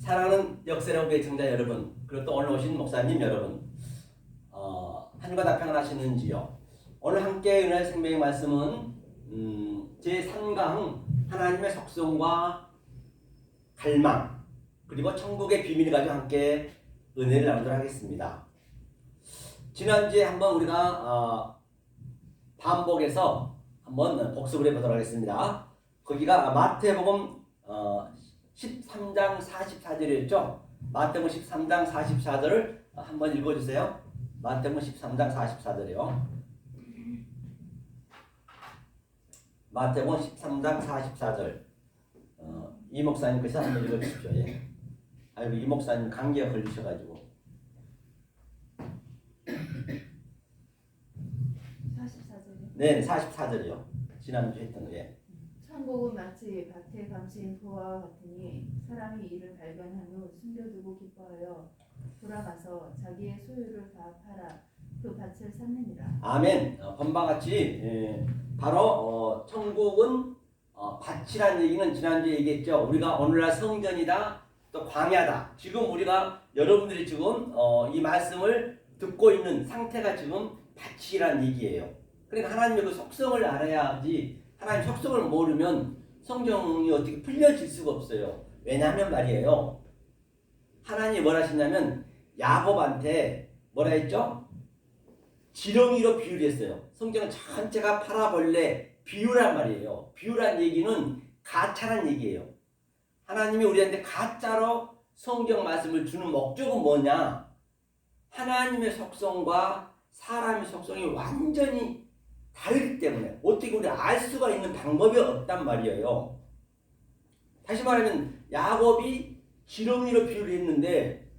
사랑하는 역세라고 애청자 여러분, 그리고 또 오늘 오신 목사님 여러분, 한 주간 다 평안하시는지요? 오늘 함께 은혜의 생명의 말씀은 제3강 하나님의 속성과 갈망 그리고 천국의 비밀을 가지고 함께 은혜를 나누도록 하겠습니다. 지난주에 한번 우리가 반복해서 한번 복습을 해보도록 하겠습니다. 거기가 마태복음 13장 44절이었죠. 마태복음 13장 44절을 한번 읽어주세요. 마태복음 13장 44절이요. 마태복음 13장 44절. 이 목사님 글씨 한번 읽어주십시오. 예. 아이고, 이 목사님 감기가 걸리셔가지고. 44절이요? 네, 44절이요. 지난주 했던 거. 예. 천국은 마치 밭에 감추인 부와 같으니 사람이 이를 발견한 후 숨겨두고 기뻐하여 돌아가서 자기의 소유를 다 팔아 그 밭을 샀느니라. 아멘. 본바같이 바로 천국은 밭이라는 얘기는 지난주에 얘기했죠. 우리가 오늘날 성전이다, 또 광야다. 지금 우리가 여러분들이 지금 이 말씀을 듣고 있는 상태가 지금 밭이라는 얘기예요. 그러니까 하나님의 그 속성을 알아야지. 하나님 속성을 모르면 성경이 어떻게 풀려질 수가 없어요. 왜냐하면 말이에요. 하나님이 뭐라 하시냐면 야곱한테 뭐라 했죠? 지렁이로 비유를 했어요. 성경은 전체가 파라볼레 비유란 말이에요. 비유란 얘기는 가짜란 얘기예요. 하나님이 우리한테 가짜로 성경 말씀을 주는 목적은 뭐냐? 하나님의 속성과 사람의 속성이 완전히 다르기 때문에 어떻게 우리가 알 수가 있는 방법이 없단 말이에요. 다시 말하면 야곱이 지렁이로 비유를 했는데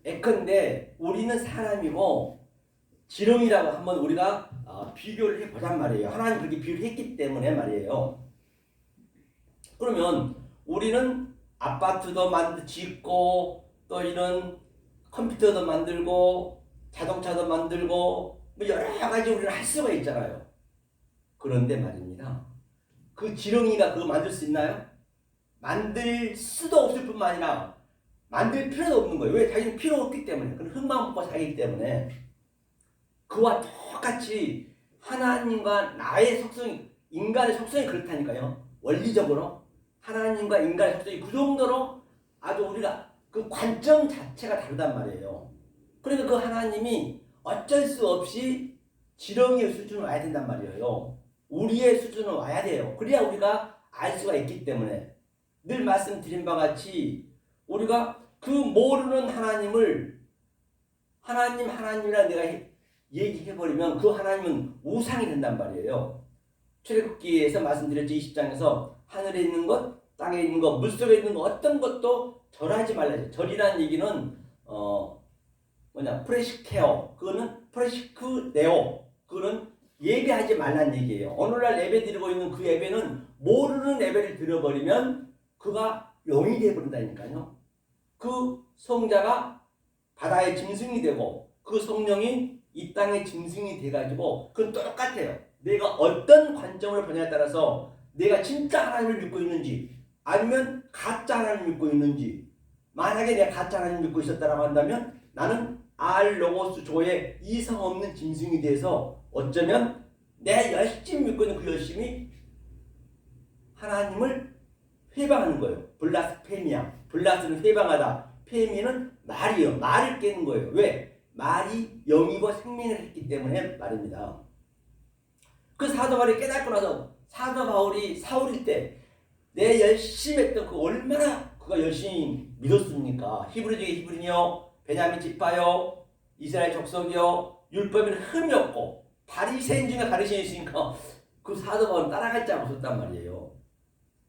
예컨대 우리는 사람이고 지렁이라고 한번 우리가 비교를 해보잔 말이에요. 하나님 그렇게 비유를 했기 때문에 말이에요. 그러면 우리는 아파트도 짓고 또 이런 컴퓨터도 만들고 자동차도 만들고 뭐 여러 가지 우리는 할 수가 있잖아요. 그런데 말입니다. 그 지렁이가 그거 만들 수 있나요? 만들 수도 없을 뿐만 아니라 만들 필요도 없는 거예요. 왜? 자기는 필요 없기 때문에. 그런 흙만 먹고 살기 때문에. 그와 똑같이 하나님과 나의 속성이, 인간의 속성이 그렇다니까요. 원리적으로 하나님과 인간의 속성이 그 정도로 아주 우리가 그 관점 자체가 다르단 말이에요. 그러니까 그 하나님이 어쩔 수 없이 지렁이의 수준으로 와야 된단 말이에요. 우리의 수준으로 와야 돼요. 그래야 우리가 알 수가 있기 때문에 늘 말씀드린 바와 같이 우리가 그 모르는 하나님을 하나님이라 내가 얘기해버리면 그 하나님은 우상이 된단 말이에요. 출애굽기에서 말씀드렸죠. 20장에서 하늘에 있는 것, 땅에 있는 것, 물속에 있는 것 어떤 것도 절하지 말라. 절이라는 얘기는 프레시케어, 그거는 프레시크네오, 그거는 예배하지 말란 얘기예요. 오늘날 예배 드리고 있는 그 예배는 모르는 예배를 드려버리면 그가 영이 되어버린다니까요. 그 성자가 바다의 짐승이 되고 그 성령이 이 땅의 짐승이 돼가지고 그건 똑같아요. 내가 어떤 관점으로 보냐에 따라서 내가 진짜 하나님을 믿고 있는지 아니면 가짜 하나님을 믿고 있는지. 만약에 내가 가짜 하나님을 믿고 있었다고 한다면 나는 알로고스 조의 이성 없는 짐승이 돼서 어쩌면 내가 열심히 믿고 있는 그 열심이 하나님을 회방하는 거예요. 블라스페미아. 블라스는 회방하다. 페미는 말이에요. 말을 깨는 거예요. 왜? 말이 영이고 생명을 했기 때문에 말입니다. 그 사도 바울이 깨닫고 나서 사도 바울이 사울일 때 내 열심히 했던 그 얼마나 그가 열심히 믿었습니까? 히브리 중에 히브리요, 베냐민 지파요, 이스라엘 족속이요, 율법에는 흠이 없고 바리새인 중에 바리새인이 있으니까 그 사도 바울은 따라갈 자 없었단 말이에요.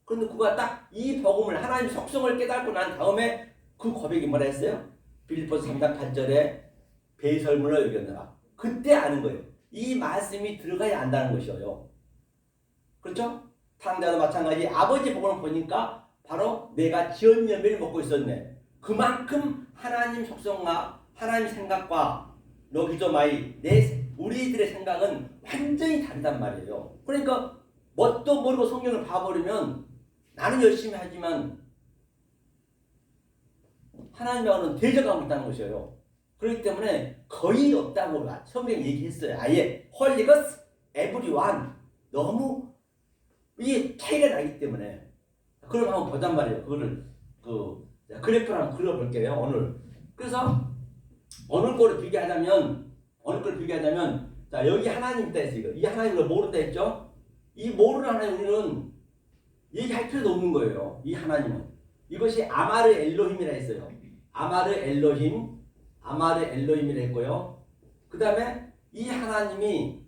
그런데 그가 딱 이 복음을 하나님의 속성을 깨닫고 난 다음에 그 고백이 뭐라 했어요? 빌립보서 3장 8절에 배설물로 여겼느라. 그때 아는 거예요. 이 말씀이 들어가야 안다는 것이에요. 그렇죠? 탕자도 마찬가지. 아버지 복음을 보니까 바로 내가 지은 열매를 먹고 있었네. 그만큼 하나님 속성과 하나님 생각과 로기조마이 우리들의 생각은 완전히 다르단 말이에요. 그러니까 뭣도 모르고 성경을 봐버리면 나는 열심히 하지만 하나님하고는 대적하고 있다는 것이에요. 그렇기 때문에 거의 없다고 성경이 얘기했어요. 아예 홀리거스 에브리원 너무 이게 차이가 나기 때문에 그럼 한번 보단 말이에요. 그거를 그 그래프를 한번 그려볼게요. 오늘 그래서 어느 거를 비교하자면 자 여기 하나님 있다 했어요. 이 하나님을 모른다 했죠. 이 모르는 하나님은 얘기할 필요도 없는 거예요. 이 하나님은 이것이 아마르 엘로힘이라 했어요. 아마르 엘로힘이라 했고요. 그 다음에 이 하나님이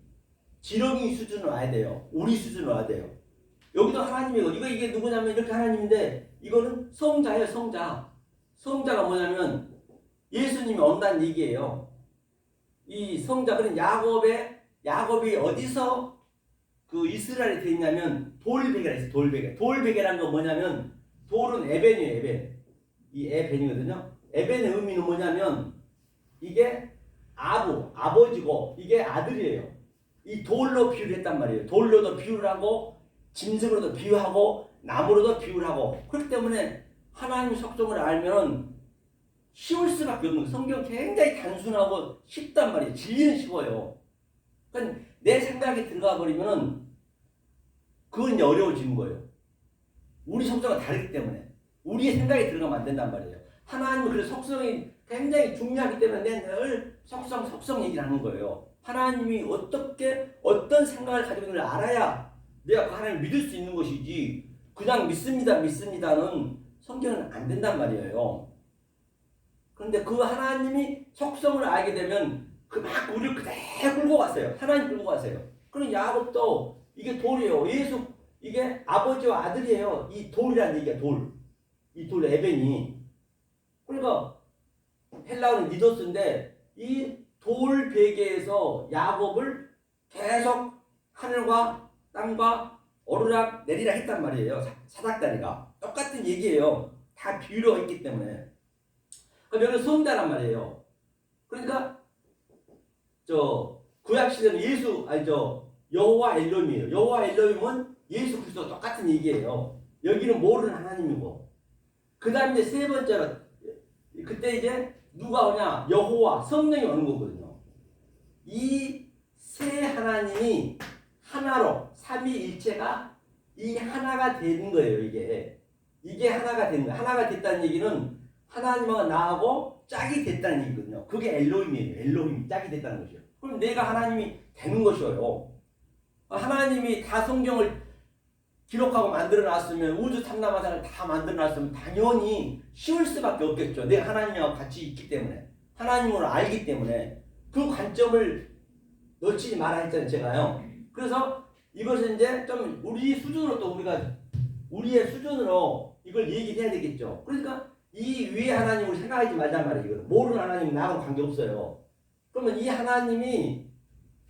지렁이 수준으로 와야 돼요. 우리 수준으로 와야 돼요. 여기도 하나님이고 이게 누구냐면 이렇게 하나님인데 이거는 성자예요. 성자가 뭐냐면 예수님이 온다는 얘기예요. 이 성자 그런 야곱이 어디서 그 이스라엘에 돼 있냐면 돌베개라 있어요. 돌베개라는 건 뭐냐면 돌은 에벤이에요. 이 에벤이거든요. 에벤의 의미는 뭐냐면 이게 아버지고 이게 아들이에요. 이 돌로 비유를 했단 말이에요. 돌로도 비유를 하고 짐승으로도 비유하고 나무로도 비유를 하고 그렇기 때문에 하나님 속성을 알면 쉬울 수밖에 없는 거예요. 성경 굉장히 단순하고 쉽단 말이에요. 진리는 쉬워요. 그러니까 내 생각이 들어가 버리면 그건 이제 어려워지는 거예요. 우리 속성은 다르기 때문에 우리의 생각이 들어가면 안 된단 말이에요. 하나님은 그 속성이 굉장히 중요하기 때문에 늘 속성 얘기를 하는 거예요. 하나님이 어떤 생각을 가지고 있는지 알아야 내가 그 하나님을 믿을 수 있는 것이지 그냥 믿습니다는 성경은 안 된단 말이에요. 그런데 그 하나님이 속성을 알게 되면 그 막 우리를 그대로 끌고 갔어요. 하나님 끌고 가세요. 그럼 야곱도 이게 돌이에요. 이게 아버지와 아들이에요. 이 돌이라는 얘기야. 이 돌 에벤이. 그러니까 헬라어는 니도스인데 이 돌 베개에서 야곱을 계속 하늘과 땅과 오르락 내리락 했단 말이에요. 사닥다리가. 똑같은 얘기예요. 다 비유가 있기 때문에. 그럼 여기는 성자란 말이에요. 그러니까 구약 시대는 여호와 엘로힘이에요. 여호와 엘로힘은 예수 그리스도 똑같은 얘기예요. 여기는 모르는 하나님이고. 그 다음에 이제 세 번째로 그때 이제 누가 오냐? 여호와 성령이 오는 거거든요. 이 세 하나님이 하나로 삼위일체가 이 하나가 되는 거예요. 이게 하나가 되는 거예요. 하나가 됐다는 얘기는 하나님하고 나하고 짝이 됐다는 얘기거든요. 그게 엘로힘이에요. 엘로힘이 짝이 됐다는 것이요. 그럼 내가 하나님이 되는 것이에요. 하나님이 다 성경을 기록하고 만들어놨으면 우주 탐나마상을 다 만들어놨으면 당연히 쉬울 수밖에 없겠죠. 내가 하나님하고 같이 있기 때문에 하나님을 알기 때문에 그 관점을 놓치지 말아 했잖아요. 제가요. 그래서 이것은 이제 좀 우리 수준으로 또 우리의 수준으로 이걸 얘기해야 되겠죠. 그러니까 이 위에 하나님을 생각하지 말란 말이에요. 이거는. 모르는 하나님은 나하고 관계없어요. 그러면 이 하나님이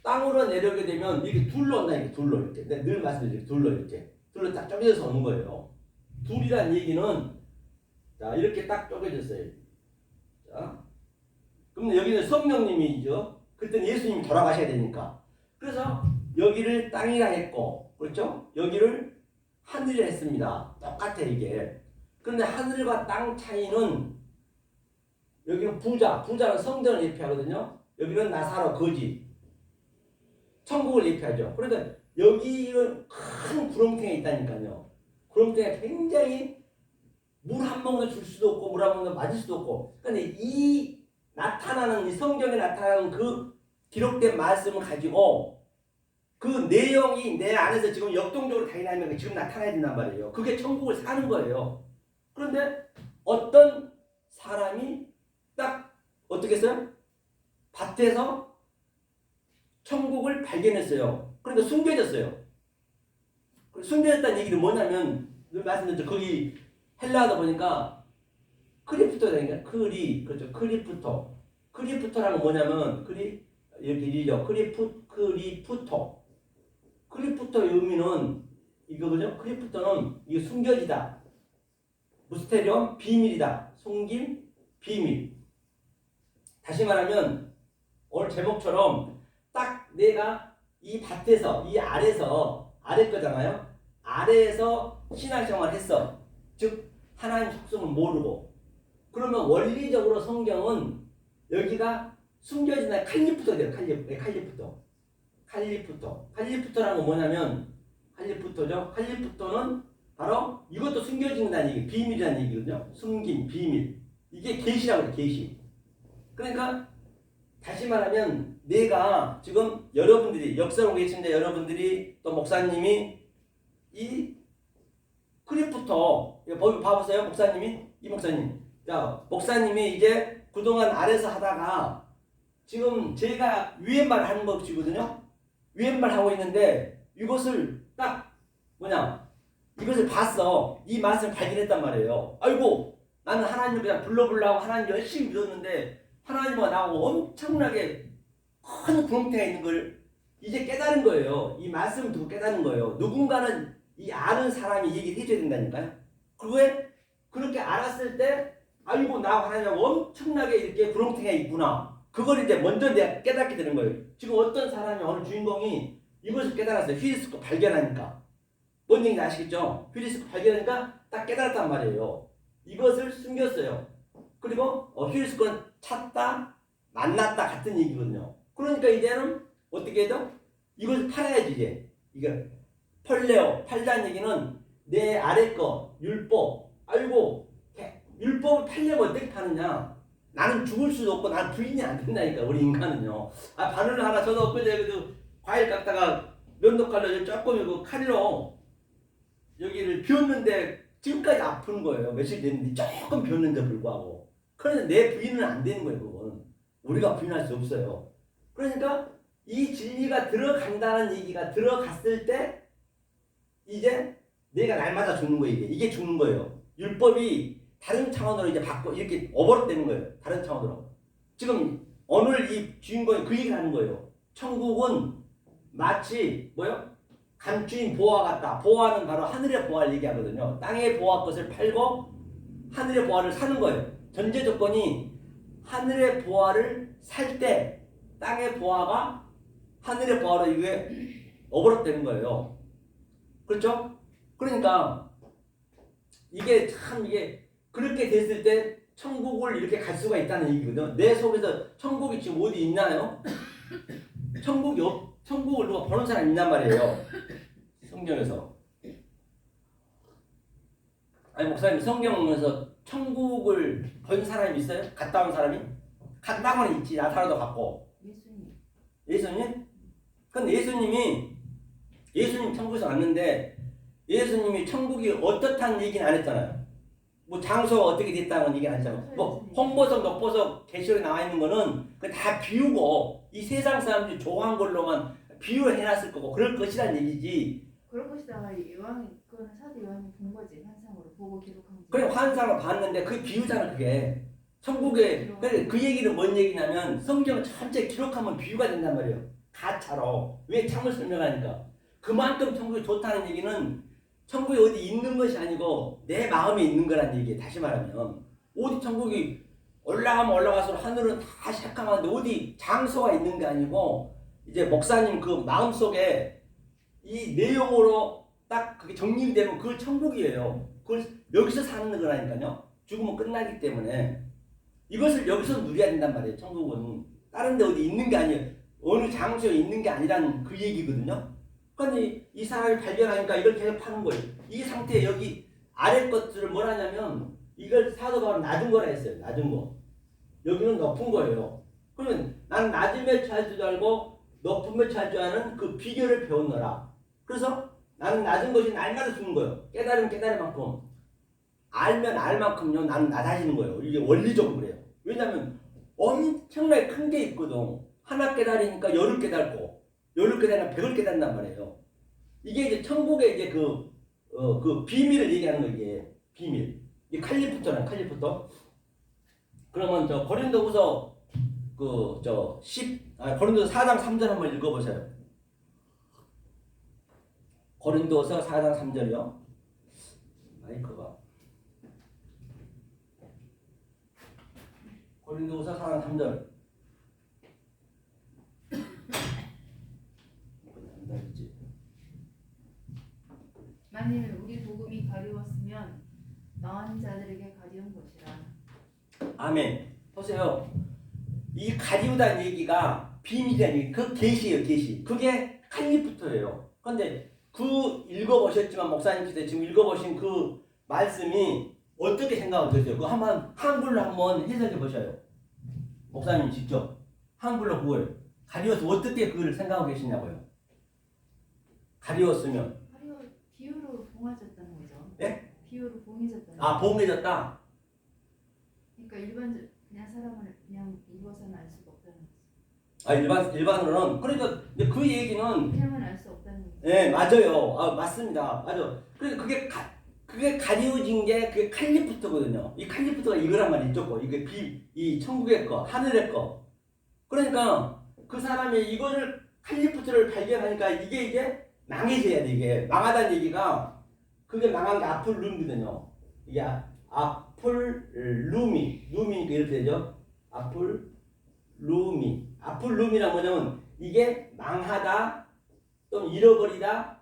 땅으로 내려오게 되면 이렇게 둘로 온다니까. 둘로 이렇게. 내가 늘 말씀드리죠. 둘로 딱 쪼개져서 오는 거예요. 둘이란 얘기는 자 이렇게 딱 쪼개졌어요. 자, 그럼 여기는 성령님이죠. 그때는 예수님이 돌아가셔야 되니까. 그래서 여기를 땅이라 했고, 그렇죠? 여기를 하늘이라 했습니다. 똑같아 이게. 그런데 하늘과 땅 차이는 여기는 부자는 성전을 예표하거든요. 여기는 나사로 거지, 천국을 예표하죠. 그러니까 여기는 큰 구렁텅이가 있다니까요. 구렁텅이가 굉장히 물 한 모금도 줄 수도 없고 물 한 모금도 맞을 수도 없고. 그런데 이 성경에 나타나는 그 기록된 말씀을 가지고 그 내용이 내 안에서 지금 역동적으로 다니는 지금 나타나야 된단 말이에요. 그게 천국을 사는 거예요. 그런데 어떤 사람이 딱 어떻게 했어요? 밭에서 천국을 발견했어요. 그러니까 숨겨졌어요. 숨겨졌다는 얘기는 뭐냐면 늘 말씀드렸죠. 거기 헬라어다 보니까 크리프토라니까 그렇죠. 크리프토라는 건 뭐냐면 이렇게 일이죠. 크리프토의 의미는 이거거든요. 크리프토는 이게 숨겨지다. 무스테리온 비밀이다. 숨김 비밀. 다시 말하면 오늘 제목처럼 딱 내가 이 밭에서 이 아래 거잖아요. 아래에서 신앙생활을 했어. 즉 하나님 속성을 모르고 그러면 원리적으로 성경은 여기가 숨겨진 칼리프토 돼요. 칼리프토라는 건 뭐냐면 칼리프토죠. 칼리프토는 바로 이것도 숨겨진다는 얘기, 비밀이라는 얘기거든요. 숨긴 비밀. 이게 계시라고 해요. 계시. 그러니까 다시 말하면 내가 지금 여러분들이 역사로 계신데 여러분들이 또 목사님이 이 크리프토 봐보세요. 목사님이 이 목사님. 자, 목사님이 이제 그동안 아래서 하다가 지금 제가 위엔말 하는 것이거든요. 위엔말 하고 있는데 이것을 딱 이것을 봤어. 이 맛을 발견했단 말이에요. 아이고 나는 하나님을 그냥 불러보려고 하나님 열심히 믿었는데 하나님과 나하고 엄청나게 큰 구멍대가 있는 걸 이제 깨달은 거예요. 이 말씀을 두고 깨달은 거예요. 누군가는 이 아는 사람이 얘기를 해줘야 된다니까요. 그왜 그렇게 알았을 때 아이고 나 하나님하고 엄청나게 이렇게 구렁텅이가 있구나. 그걸 이제 먼저 내가 깨닫게 되는 거예요. 지금 어떤 사람이 어느 주인공이 이것을 깨달았어요. 휘리스코 발견하니까. 뭔 얘기인지 아시겠죠? 휘리스코 발견하니까 딱 깨달았단 말이에요. 이것을 숨겼어요. 그리고 휘리스코는 찾다, 만났다 같은 얘기거든요. 그러니까 이제는 어떻게 해도 이것을 팔아야지 이제. 이게 팔다는 얘기는 내 아래 거, 율법. 아이고 율법을 팔려면 어떻게 파느냐? 나는 죽을 수도 없고 나는 부인이 안 된다니까 우리 인간은요. 바늘을 하나 저도 엊그제 과일 깎다가 면도칼로 조금 이거 칼로 여기를 비웠는데 지금까지 아픈 거예요. 며칠 됐는데 조금 비웠는데 불구하고. 그런데 내 부인은 안 되는 거예요. 그건 우리가 부인할 수 없어요. 그러니까 이 진리가 들어간다는 얘기가 들어갔을 때 이제 내가 날마다 죽는 거예요. 이게 죽는 거예요. 율법이 다른 차원으로 이제 이렇게 오버랩되는 거예요. 다른 차원으로. 지금 오늘 이 주인공이 그 얘기를 하는 거예요. 천국은 마치 감추인 보화 같다. 보화는 바로 하늘의 보화를 얘기하거든요. 땅의 보화 것을 팔고 하늘의 보화를 사는 거예요. 전제 조건이 하늘의 보화를 살 때 땅의 보화가 하늘의 보화로 이게 오버랩되는 거예요. 그렇죠? 그러니까 이게 그렇게 됐을 때 천국을 이렇게 갈 수가 있다는 얘기거든요. 내 속에서 천국이 지금 어디 있나요? 천국을 누가 보는 사람 있단 말이에요. 성경에서. 아니 목사님 성경에서 천국을 본 사람이 있어요? 갔다 온 사람이? 갔다고는 있지. 나타나도 갔고. 예수님? 근데 예수님 천국에서 왔는데 예수님이 천국이 어떻다는 얘기는 안 했잖아요. 뭐 장소가 어떻게 됐다는 얘기 안 했잖아요. 뭐 홍보석, 녹보석, 계시록에 나와 있는 거는 다 비우고 이 세상 사람들이 좋아한 걸로만 비유를 해놨을 거고 그럴 것이란 얘기지. 그럴 것이다. 그거는 사도 요한이 본 거지. 환상으로 보고 기록한 거지. 그래 환상을 봤는데 그게 비유잖아. 그게 천국에 그 얘기는 뭔 얘기냐면 성경을 전체 기록하면 비유가 된단 말이에요. 가차로. 왜 참을 설명하니까. 그만큼 천국이 좋다는 얘기는 천국이 어디 있는 것이 아니고 내 마음에 있는 거란 얘기예요. 다시 말하면 어디 천국이 올라가면 올라갈수록 하늘은 다 새까만데 어디 장소가 있는 게 아니고 이제 목사님 그 마음속에 이 내용으로 딱 그게 정립이 되면 그 천국이에요. 그걸 여기서 사는 거라니까요. 죽으면 끝나기 때문에 이것을 여기서 누려야 된단 말이에요. 천국은 다른 데 어디 있는 게 아니에요. 어느 장소에 있는 게 아니란 그 얘기거든요. 그러니 이 사람이 발견하니까 이걸 계속 파는 거예요. 이 상태에 여기 아래 것들을 뭘 하냐면 이걸 사도 바울은 낮은 거라 했어요. 낮은 거. 여기는 높은 거예요. 그러면 나는 낮음에 처할 줄 알고 높음에 처할 줄 아는 그 비결을 배웠노라. 그래서 나는 낮은 것이 날마다 주는 거예요. 깨달으면 깨달을 만큼. 알면 알 만큼요. 나는 낮아지는 거예요. 이게 원리적으로 그래요. 왜냐하면 엄청나게 큰 게 있거든. 하나 깨달으니까 열을 깨닫고 열을 깨달으면 백을 깨닫는단 말이에요. 이게 이제 천국의 이제 그 비밀을 얘기하는 거 이게 비밀. 이게 칼리프토는 칼리프토. 그러면 저 고린도후서 고린도서 4장 3절 한번 읽어보세요. 고린도서 4장 3절이요. 마이크가. 고린도서 4장 3절. 만일 우리 복음이 가리웠으면 망하는 자들에게 가리운 것이라. 아멘. 보세요. 이 가리우다는 얘기가 비밀이라는 얘기, 그 계시예요, 계시. 그게 칼리프토예요. 그런데 그 읽어보셨지만 목사님께서 지금 읽어보신 그 말씀이 어떻게 생각이 드세요? 그거 한번 한글로 한번 해석해 보셔요. 목사님 직접 한글로 그걸 가리워서 어떻게 그걸 생각하고 계시냐고요. 가리웠으면 비유로 봉해졌다는 거죠. 네? 비유로 봉해졌다는 아, 봉해졌다. 그러니까 일반적 그냥 사람을 그냥 입어서는 알 수가 없다는 거죠. 아, 일반으로는 그러니까 근데 그 얘기는 그냥은 알 수 없다는 거죠. 네, 맞아요. 아, 맞습니다. 맞아. 그러니까 그게 가리워진 게 그게 칼리프트거든요. 이 칼리프트가 이거란 말이 있죠. 이게 이 천국의 거, 하늘의 거. 그러니까 그 사람이 이거를 칼리프트를 발견하니까 이게 망해져야 돼. 이게 망하다는 얘기가 그게 망한 게 아플룸이거든요. 이게 루미니까 이렇게 되죠. 아플룸이란 뭐냐면 이게 망하다 또 잃어버리다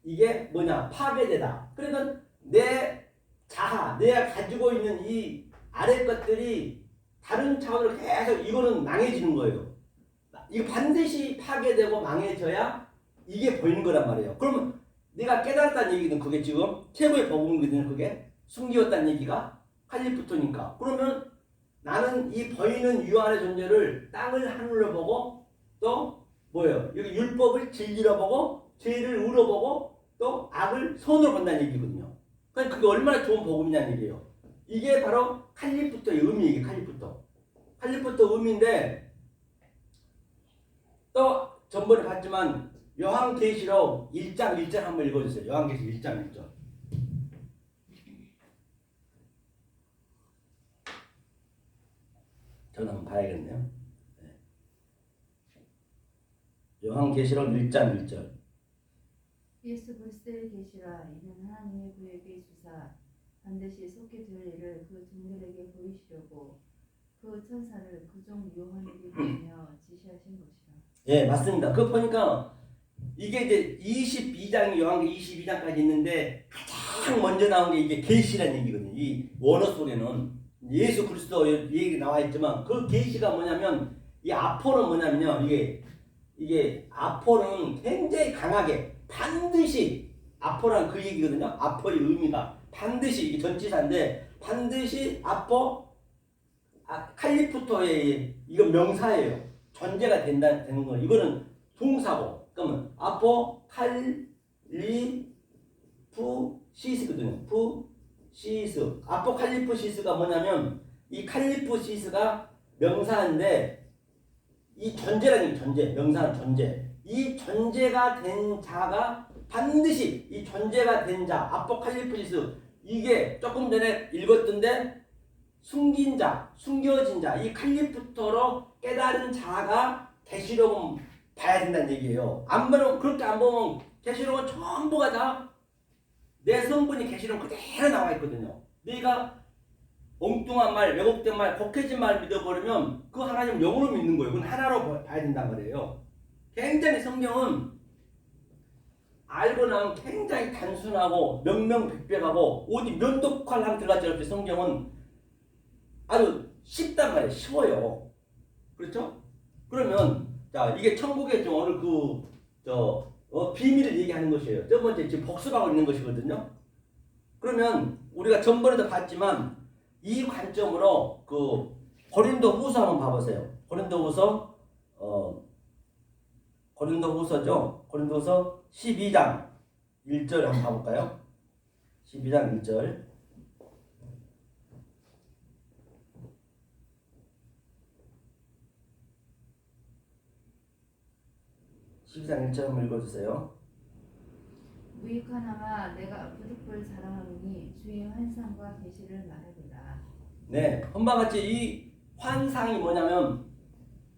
이게 뭐냐 파괴되다. 그러니까 내 자아 내가 가지고 있는 이 아래 것들이 다른 차원으로 계속 이거는 망해지는 거예요. 이거 반드시 파괴되고 망해져야 이게 보이는 거란 말이에요. 그러면 내가 깨달았다는 얘기는 그게 지금 최고의 복음이거든요. 그게 숨기웠다는 얘기가 칼리프토니까. 그러면 나는 이 보이는 유한의 존재를 땅을 하늘로 보고 또 뭐예요? 여기 율법을 진리로 보고 죄를 의로 보고 또 악을 선으로 본다는 얘기거든요. 그러니까 그게 얼마나 좋은 복음이냐는 얘기예요. 이게 바로 칼리프토의 의미예요. 칼리프토 의미인데 또 전번에 봤지만 요한계시록 1장 1절 한번 읽어주세요. 요한계시록 1장 1절. 저는 한번 봐야겠네요. 네. 요한계시록 1장 1절. 예수 그리스도의 계시라 이는 하나님의 구에게 주사 반드시 속게 될 일을 그 종들에게 보이시려고 그 천사를 그종 요한에게 보내며 지시하신 것이라. 예, 맞습니다. 그거 보니까 이게 이제 22장 요한계 22장까지 있는데 가장 먼저 나온 게 이게 계시라는 얘기거든요. 이 원어 속에는 예수 그리스도 얘기 나와 있지만 그 계시가 뭐냐면 이 아포는 뭐냐면요. 이게 아포는 굉장히 강하게 반드시 아포란 그 얘기거든요. 아포의 의미가 반드시 이게 전치사인데 반드시 칼리프토의 이건 명사예요. 존재가 되는 거. 이거는 동사고. 그러면 아포칼리프시스거든요. 아포칼리프시스가 뭐냐면 이 칼리프시스가 명사인데 이 존재라는 게 존재. 명사는 존재. 이 존재가 된 자가 반드시 이 존재가 된 자 아포칼리프시스 이게 조금 전에 읽었던데 숨긴 자, 숨겨진 자, 이 칼리프토로 깨달은 자가 계시록은 봐야 된다는 얘기예요. 안 보면 그렇게 안 보면 계시록은 전부가 다 내 성분이 계시록 그대로 나와 있거든요. 네가 엉뚱한 말, 왜곡된 말, 곡해진 말 믿어버리면 그 하나님 영으로 믿는 거예요. 그건 하나로 봐야 된단 말이에요. 굉장히 성경은 알고 나면 굉장히 단순하고 명명백백하고 어디 면도칼 한 들어갔지 않을 때 성경은 아주 쉽단 말이에요. 쉬워요. 그렇죠? 그러면 자 이게 천국의 좀 오늘 비밀을 얘기하는 것이에요. 첫 번째 지금 복습하고 있는 것이거든요. 그러면 우리가 전번에도 봤지만 이 관점으로 그 고린도후서 한번 봐보세요. 고린도후서죠. 고린도후서 12장 1절 한번 봐볼까요? 12장 1절. 12장 1절 한번 읽어주세요. 무익하나마 내가 부득불 자랑하노니 주의 환상과 계시를 말하리라. 네, 한바같이 이 환상이 뭐냐면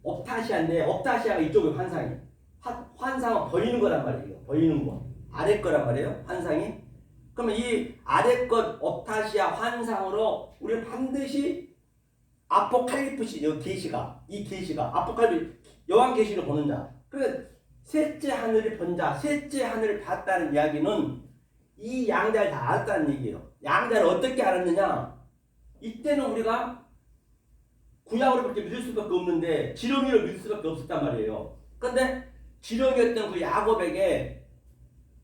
옵타시아인데 옵타시아가 이쪽의 환상이에요. 환상은 보이는 거란 말이에요. 보이는 거. 아래 거란 말이에요. 환상이. 그러면 이 아래 것 옵타시아 환상으로 우리는 반드시 아포칼리프시 이 계시가 요한계시를 보는 자. 그러니까 셋째 하늘을 본 자, 셋째 하늘을 봤다는 이야기는 이 양자를 다 알았다는 얘기예요. 양자를 어떻게 알았느냐? 이때는 우리가 구약으로밖에 믿을 수밖에 없는데 지렁이로 믿을 수밖에 없었단 말이에요. 그런데 지렁이였던 그 야곱에게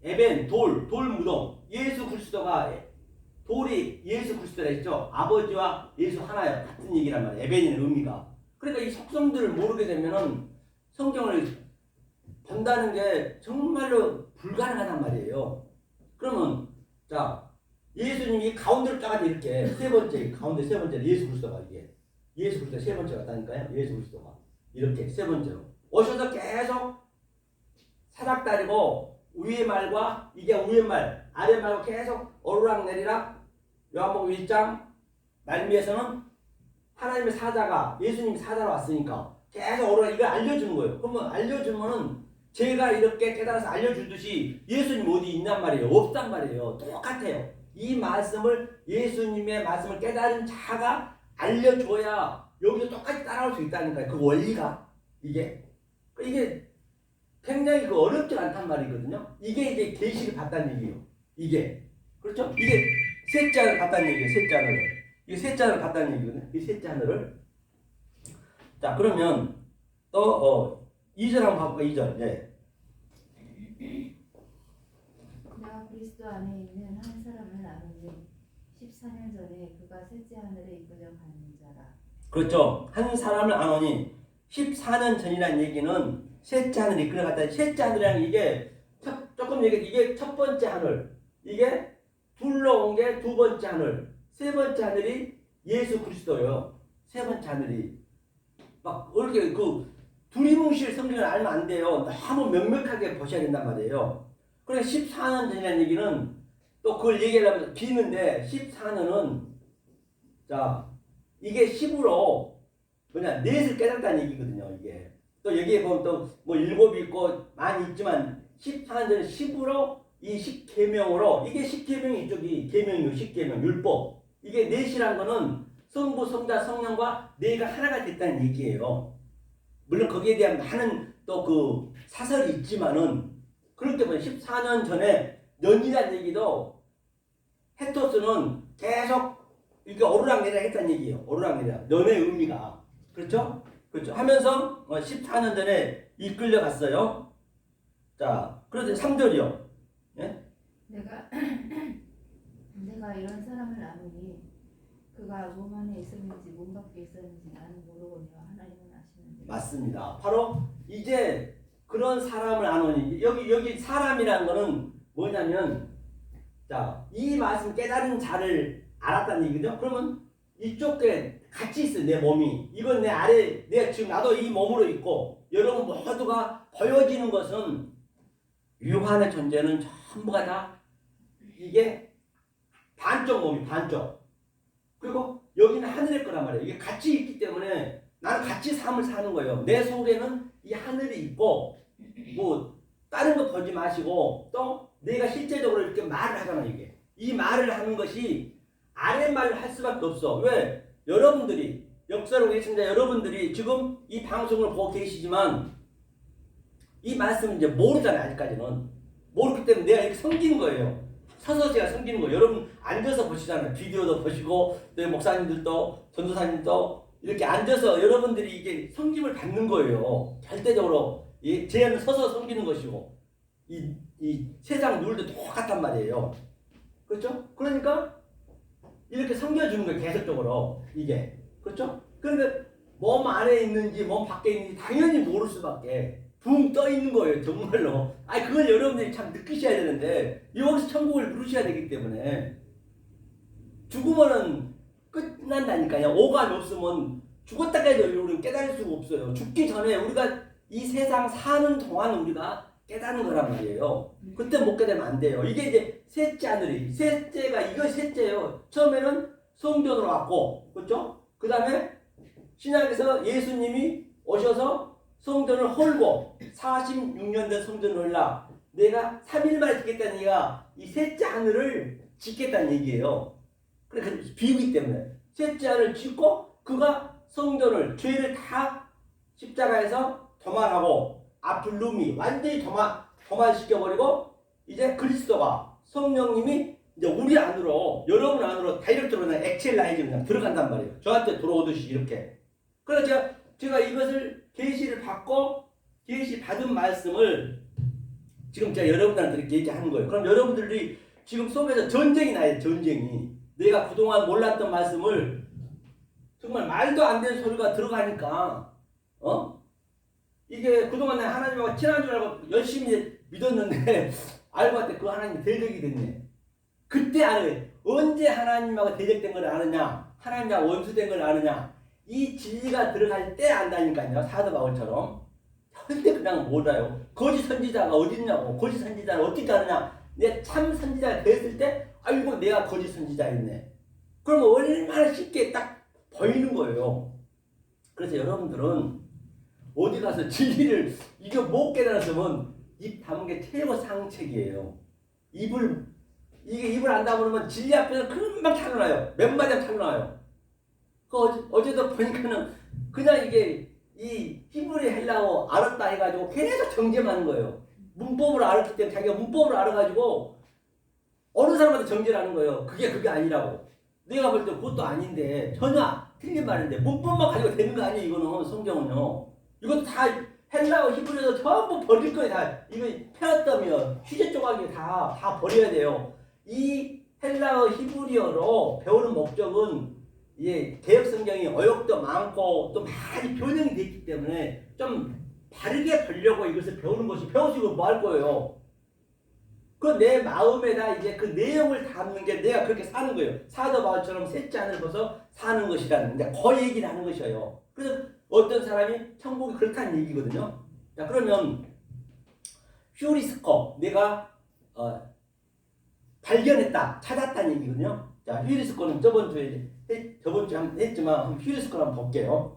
에벤, 돌 무덤, 예수 그리스도가 돌이 예수 그리스도라 했죠. 아버지와 예수 하나예요. 같은 얘기란 말이에요. 에벤의 의미가. 그러니까 이 속성들을 모르게 되면은 성경을 본다는 게 정말로 불가능하단 말이에요. 그러면 자 예수님이 가운데로 짜가지고 이렇게 세 번째 가운데 세 번째 예수 그리스도가 이게 예수 그리스도 세 번째 같다니까요. 예수 그리스도가 이렇게 세 번째로 오셔서 계속 사닥다리고 위의 말과 이게 위의 말 아래 말과 계속 오르락내리락 요한복음 1장 말미에서는 하나님의 사자가 예수님이 사자로 왔으니까 계속 오르락 이걸 알려주는 거예요. 그러면 알려주면은 제가 이렇게 깨달아서 알려주듯이 예수님 어디 있냔 말이에요. 없단 말이에요. 똑같아요. 이 말씀을 예수님의 말씀을 깨달은 자가 알려줘야 여기서 똑같이 따라올 수 있다니까요. 그 원리가 이게 굉장히 어렵지 않단 말이거든요. 이게 이제 계시를 받다는 얘기예요. 이게 그렇죠? 이게 셋째 하늘 받다는 얘기예요. 셋째 하늘을 이게 셋째 하늘 받다는 얘기거든요. 이 셋째 하늘을 자 그러면 또 2절 한번 봐볼까? 2절 네. 내가 그리스도 안에 있는 한 사람을 아노니 14년 전에 그가 셋째 하늘에 이끌려 가는 자라. 그렇죠. 한 사람을 아노니 14년 전이라는 얘기는 셋째 하늘에 이끌어갔다. 셋째 하늘이라는 이게 조금 얘기 이게 첫 번째 하늘 이게 둘러온 게 두 번째 하늘 세 번째 하늘이 예수 그리스도예요. 세 번째 하늘이 막 이렇게 두리뭉실 성경을 알면 안 돼요. 너무 명명하게 보셔야 된단 말이에요. 그래서 14년 전이라는 얘기는 또 그걸 얘기하려면 비는데 14년은 자 이게 10으로 뭐냐 넷을 깨닫다는 얘기거든요. 이게 또 여기에 보면 또 뭐 일곱이 있고 많이 있지만 14년 전에 10으로 이 10계명으로 이게 10계명이 이쪽이 계명이요 10계명 율법 이게 넷이란 거는 성부 성자 성령과 네가 하나가 됐다는 얘기예요. 물론 거기에 대한 많은 또 그 사설이 있지만은 그렇게 보면 14년 전에 년이라는 얘기도 헤토스는 계속 이게 오르락내리락 했다는 얘기예요. 오르락내리락 년의 의미가 그렇죠? 그렇죠. 하면서 14년 전에 이끌려갔어요. 자, 그런데 3절이요. 예? 내가 이런 사람을 아노니 그가 몸 안에 있었는지 몸 밖에 있었는지 나는 모르거니와 하나님은 아시는데. 맞습니다. 바로 이제 그런 사람을 아노니 여기 사람이라는 거는 뭐냐면 자, 이 말씀 깨달은 자를 알았다는 얘기죠. 그러면 이쪽에 같이 있어요. 내 몸이. 이건 내 아래 내가 지금 나도 이 몸으로 있고 여러분 모두가 보여지는 것은 유한의 존재는 전부가 다 이게 반쪽 몸이 반쪽. 그리고 여기는 하늘의 거란 말이에요. 이게 같이 있기 때문에 나는 같이 삶을 사는 거예요. 내 속에는 이 하늘이 있고 뭐 다른 거 보지 마시고 또 내가 실제적으로 이렇게 말을 하잖아. 이게 이 말을 하는 것이 아랫말을 할 수밖에 없어. 왜? 여러분들이 역사로 계신다 여러분들이 지금 이 방송을 보고 계시지만 이 말씀을 이제 모르잖아요. 아직까지는 모르기 때문에 내가 이렇게 섬기는 거예요. 서서 제가 섬기는 거예요. 여러분 앉아서 보시잖아요. 비디오도 보시고 또 목사님들도 전도사님도 이렇게 앉아서 여러분들이 이게 섬김을 받는 거예요. 절대적으로 제는 서서 섬기는 것이고 이 세상 룰도 똑같단 말이에요. 그렇죠? 그러니까 이렇게 섬겨주는 거예요. 계속적으로 이게 그렇죠? 그러니까 몸 안에 있는지 몸 밖에 있는지 당연히 모를 수밖에 붕 떠 있는 거예요. 정말로. 아니 그걸 여러분들이 참 느끼셔야 되는데 여기서 천국을 누르셔야 되기 때문에 죽으면은 끝난다니까요. 오감이 없으면 죽었다까지도 우리는 깨달을 수가 없어요. 죽기 전에 우리가 이 세상 사는 동안 우리가 깨닫는 거란 말이에요. 그때 못 깨달으면 안 돼요. 이게 이제 셋째 하늘이 셋째가 이거 셋째예요. 처음에는 성전으로 왔고 그렇죠? 그 다음에 신약에서 예수님이 오셔서 성전을 헐고 46년 된 성전을 헐라 내가 3일 만에 짓겠다는 얘기가 이 셋째 하늘을 짓겠다는 얘기예요. 그러니까 비유기 때문에 셋째 하늘을 짓고 그가 성전을 죄를 다 십자가에서 도말하고 앞을 룸이 완전히 도말시켜버리고 이제 그리스도가 성령님이 이제 우리 안으로 여러분 안으로 다이렉트로 그냥 엑셀라이즈 그냥 들어간단 말이에요. 저한테 들어오듯이 이렇게 그래서 제가 이것을 계시 받은 말씀을 지금 제가 여러분들한테 이렇게 얘기하는 거예요. 그럼 여러분들이 지금 속에서 전쟁이 나요. 전쟁이. 내가 그동안 몰랐던 말씀을 정말 말도 안 되는 소리가 들어가니까 이게 그동안 내가 하나님하고 친한 줄 알고 열심히 믿었는데 알고 봤더니 그 하나님이 대적이 됐네. 그때 알아요. 언제 하나님하고 대적된 걸 아느냐, 하나님하고 원수된 걸 아느냐, 이 진리가 들어갈 때 안다니까요. 사도 바울처럼. 절대 그냥 몰라요. 거짓 선지자가 어디 있냐고. 거짓 선지자를 어떻게 아느냐. 내 참 선지자가 됐을 때 아이고 내가 거짓 선지자였네. 그러면 얼마나 쉽게 딱 보이는 거예요. 그래서 여러분들은 어디 가서 진리를 이거 못 깨달았으면 입 다문 게 최고 상책이에요. 입을 안 다물으면 진리 앞에서 금방 탈러나요. 몇 마디 탈러나요. 어제도 보니까는 그냥 이게 이 히브리 헬라어 알았다 해가지고 계속 정죄하는 거예요. 문법을 알았기 때문에 자기가 문법을 알아가지고 어느 사람한테 정죄를 하는 거예요. 그게 아니라고. 내가 볼 때 그것도 아닌데 전혀 틀린 말인데 문법만 가지고 되는 거 아니에요. 이거는 성경은요. 이것도 다 헬라어 히브리어 전부 버릴 거예요. 다 이거 페었다며 휴지 조각이 다 버려야 돼요. 이 헬라어 히브리어로 배우는 목적은 개혁 성경이 어역도 많고 또 많이 변형이 됐기 때문에 좀 바르게 보려고 이것을 배우는 것이 배우시고 뭐 할 거예요. 그 내 마음에다 이제 그 내용을 담는 게 내가 그렇게 사는 거예요. 사도 바울처럼 셋째 안을 벗어 사는 것이라는데 그 얘기를 하는 것이에요. 그래서 어떤 사람이 천국이 그렇다는 얘기거든요. 자, 그러면 휴리스코 내가 발견했다, 찾았다는 얘기거든요. 자, 휴리스코는 저번 주에 한번 했지만 휴리스코를 한번 볼게요.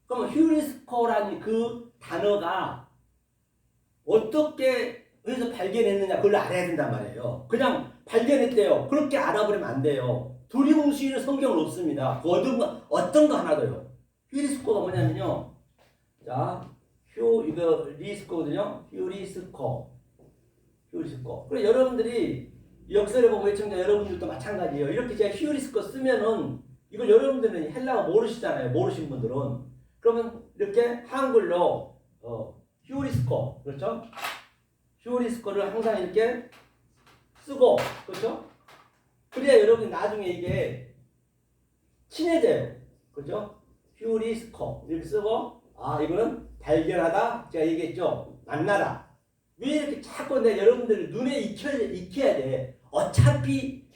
그러면 휴리스코라는 그 단어가 어떻게 어디서 발견했느냐 그걸 알아야 된단 말이에요. 그냥 발견했대요. 그렇게 알아버리면 안 돼요. 두리뭉실은 성경은 없습니다. 어떤 거 하나도요. 휴리스코가 뭐냐면요. 자, 이거 리스코거든요. 휴리스코. 그리고 여러분들이 역설에 보면 애청자 여러분들도 마찬가지예요. 이렇게 제가 휴리스코 쓰면은 이걸 여러분들은 헬라어 모르시잖아요. 모르신 분들은. 그러면 이렇게 한글로 휴리스코, 그렇죠? 휴리스코를 항상 이렇게 쓰고, 그렇죠? 그래야 여러분이 나중에 이게 친해져요. 그렇죠? 휴리스코 이렇게 쓰고, 이거는 발견하다. 제가 얘기했죠. 만나다. 왜 이렇게 자꾸 여러분들 눈에 익혀야 돼. 어차피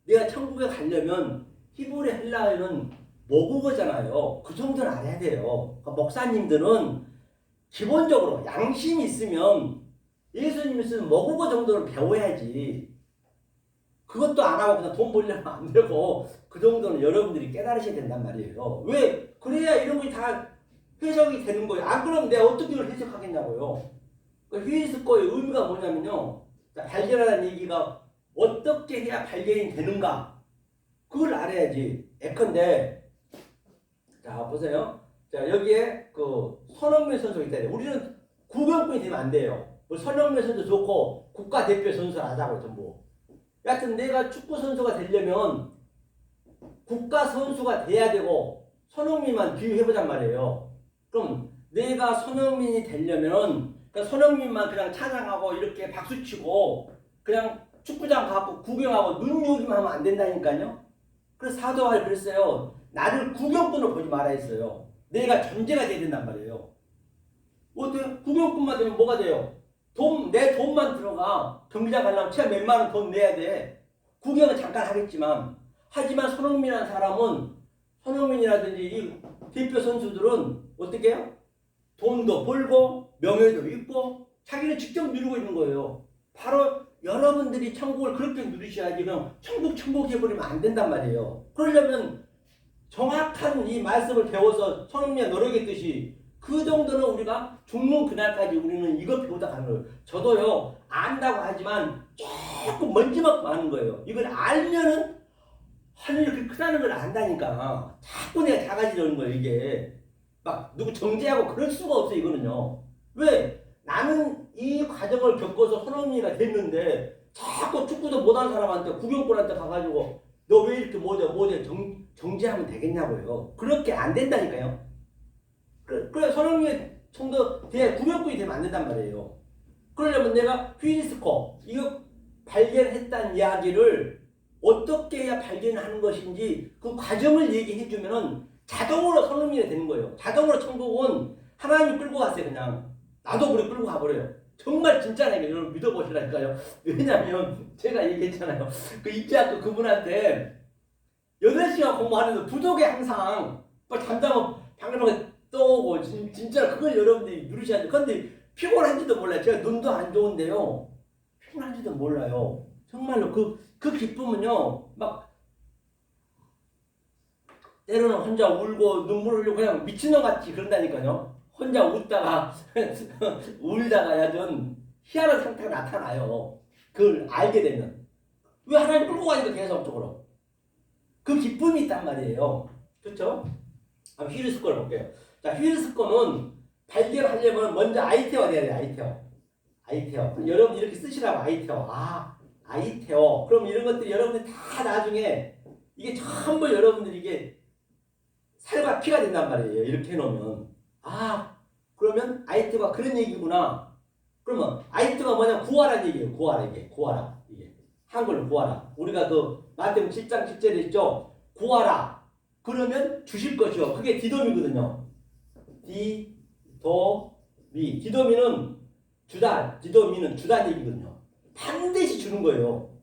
내가 천국에 가려면 히브리 헬라어는 모국어잖아요. 그 정도는 알아야 돼요. 그러니까 목사님들은 기본적으로 양심이 있으면 예수님이 쓰는 모국어 정도는 배워야지. 그것도 안 하고 그냥 돈 벌려면 안 되고 그 정도는 여러분들이 깨달으셔야 된단 말이에요. 왜? 그래야 이런 게 다 해석이 되는 거예요. 안 그러면 내가 어떻게 이걸 해석하겠냐고요. 휴리스코의 의미가 뭐냐면요. 발견하는 얘기가 어떻게 해야 발견이 되는가. 그걸 알아야지. 예컨대 자 보세요. 자 여기에 그 손흥민 선수가 있다. 우리는 구경꾼이 되면 안 돼요. 손흥민 선수 좋고 국가대표 선수를 하자고 전부. 여하튼 내가 축구 선수가 되려면 국가 선수가 돼야 되고 손흥민만 비유해보잔 말이에요. 그럼 내가 손흥민이 되려면 손흥민만 그냥 찬양하고 이렇게 박수치고 그냥 축구장 가고 구경하고 눈요기만 하면 안 된다니까요. 그래서 사도 바울이 그랬어요. 나를 구경꾼으로 보지 말아 했어요. 내가 존재가 돼야 된단 말이에요. 어때? 구경꾼만 되면 뭐가 돼요? 내 돈만 들어가. 경기장 가려면 최소 몇만 원 돈 내야 돼. 구경은 잠깐 하겠지만 하지만 손흥민이라는 사람은 손흥민이라든지 이 대표 선수들은 어떻게 해요? 돈도 벌고 명예도 있고 자기는 직접 누리고 있는 거예요. 바로 여러분들이 천국을 그렇게 누리셔야지 그냥 천국 해버리면 안 된단 말이에요. 그러려면 정확한 이 말씀을 배워서 손흥민이 노력했듯이 그 정도는 우리가 죽는 그날까지 우리는 이거 배우다 가는 거예요. 저도요 안다고 하지만 조금 먼지만큼 아는 거예요. 이걸 알면은 하늘이 그렇게 크다는 걸 안다니까 자꾸 내가 작아지려는 거예요. 이게 막 누구 정죄하고 그럴 수가 없어. 이거는요. 왜? 나는 이 과정을 겪어서 손흥민이가 됐는데 자꾸 축구도 못하는 사람한테 구경꾼한테 가가지고 너 왜 이렇게 못해 정죄하면 되겠냐고요. 그렇게 안 된다니까요. 그래 손흥민의 정도 대 구명꾼이 되면 안 된단 말이에요. 그러려면 내가 휘리스코 이거 발견했다는 이야기를 어떻게 해야 발견하는 것인지 그 과정을 얘기해 주면은 자동으로 손흥민이 되는 거예요. 자동으로 천국은 하나님이 끌고 갔어요. 그냥 나도 그래 끌고 가버려요. 정말 진짜라니까 여러분 믿어보시라니까요. 왜냐면 제가 얘기했잖아요. 그 입대학교 그분한테 8시간 공부하는데 부족에 항상 잠자면 방글방글 떠오고 진짜 그걸 여러분들이 누르셔야 돼요. 근데 피곤한지도 몰라요. 제가 눈도 안 좋은데요. 피곤한지도 몰라요. 정말로 그 기쁨은요. 막 때로는 혼자 울고 눈물 흘리고 그냥 미친놈 같이 그런다니까요. 혼자 웃다가 울다가 야전 희한한 상태가 나타나요. 그걸 알게 되면. 왜 하나님 끌고 가니까 계속적으로. 그 기쁨이 있단 말이에요. 그렇죠? 한번 휘르스코를 볼게요. 자, 휘르스코는 발견하려면 먼저 아이테어가 돼야 돼요. 아이테어. 여러분 이렇게 쓰시라고 아이테어. 아이테어. 그럼 이런 것들이 여러분들이 다 나중에 이게 전부 여러분들이 이게 살과 피가 된단 말이에요. 이렇게 해놓으면. 그러면 아이테어가 그런 얘기구나. 그러면 아이테어가 뭐냐면 구하라는 얘기예요. 구하라. 이게. 한글로 구하라. 우리가 그 마태복음 7장 10절에 있죠. 구하라. 그러면 주실 것이요. 그게 디도미거든요. 디도미는 주다는 얘기거든요. 반드시 주는 거예요.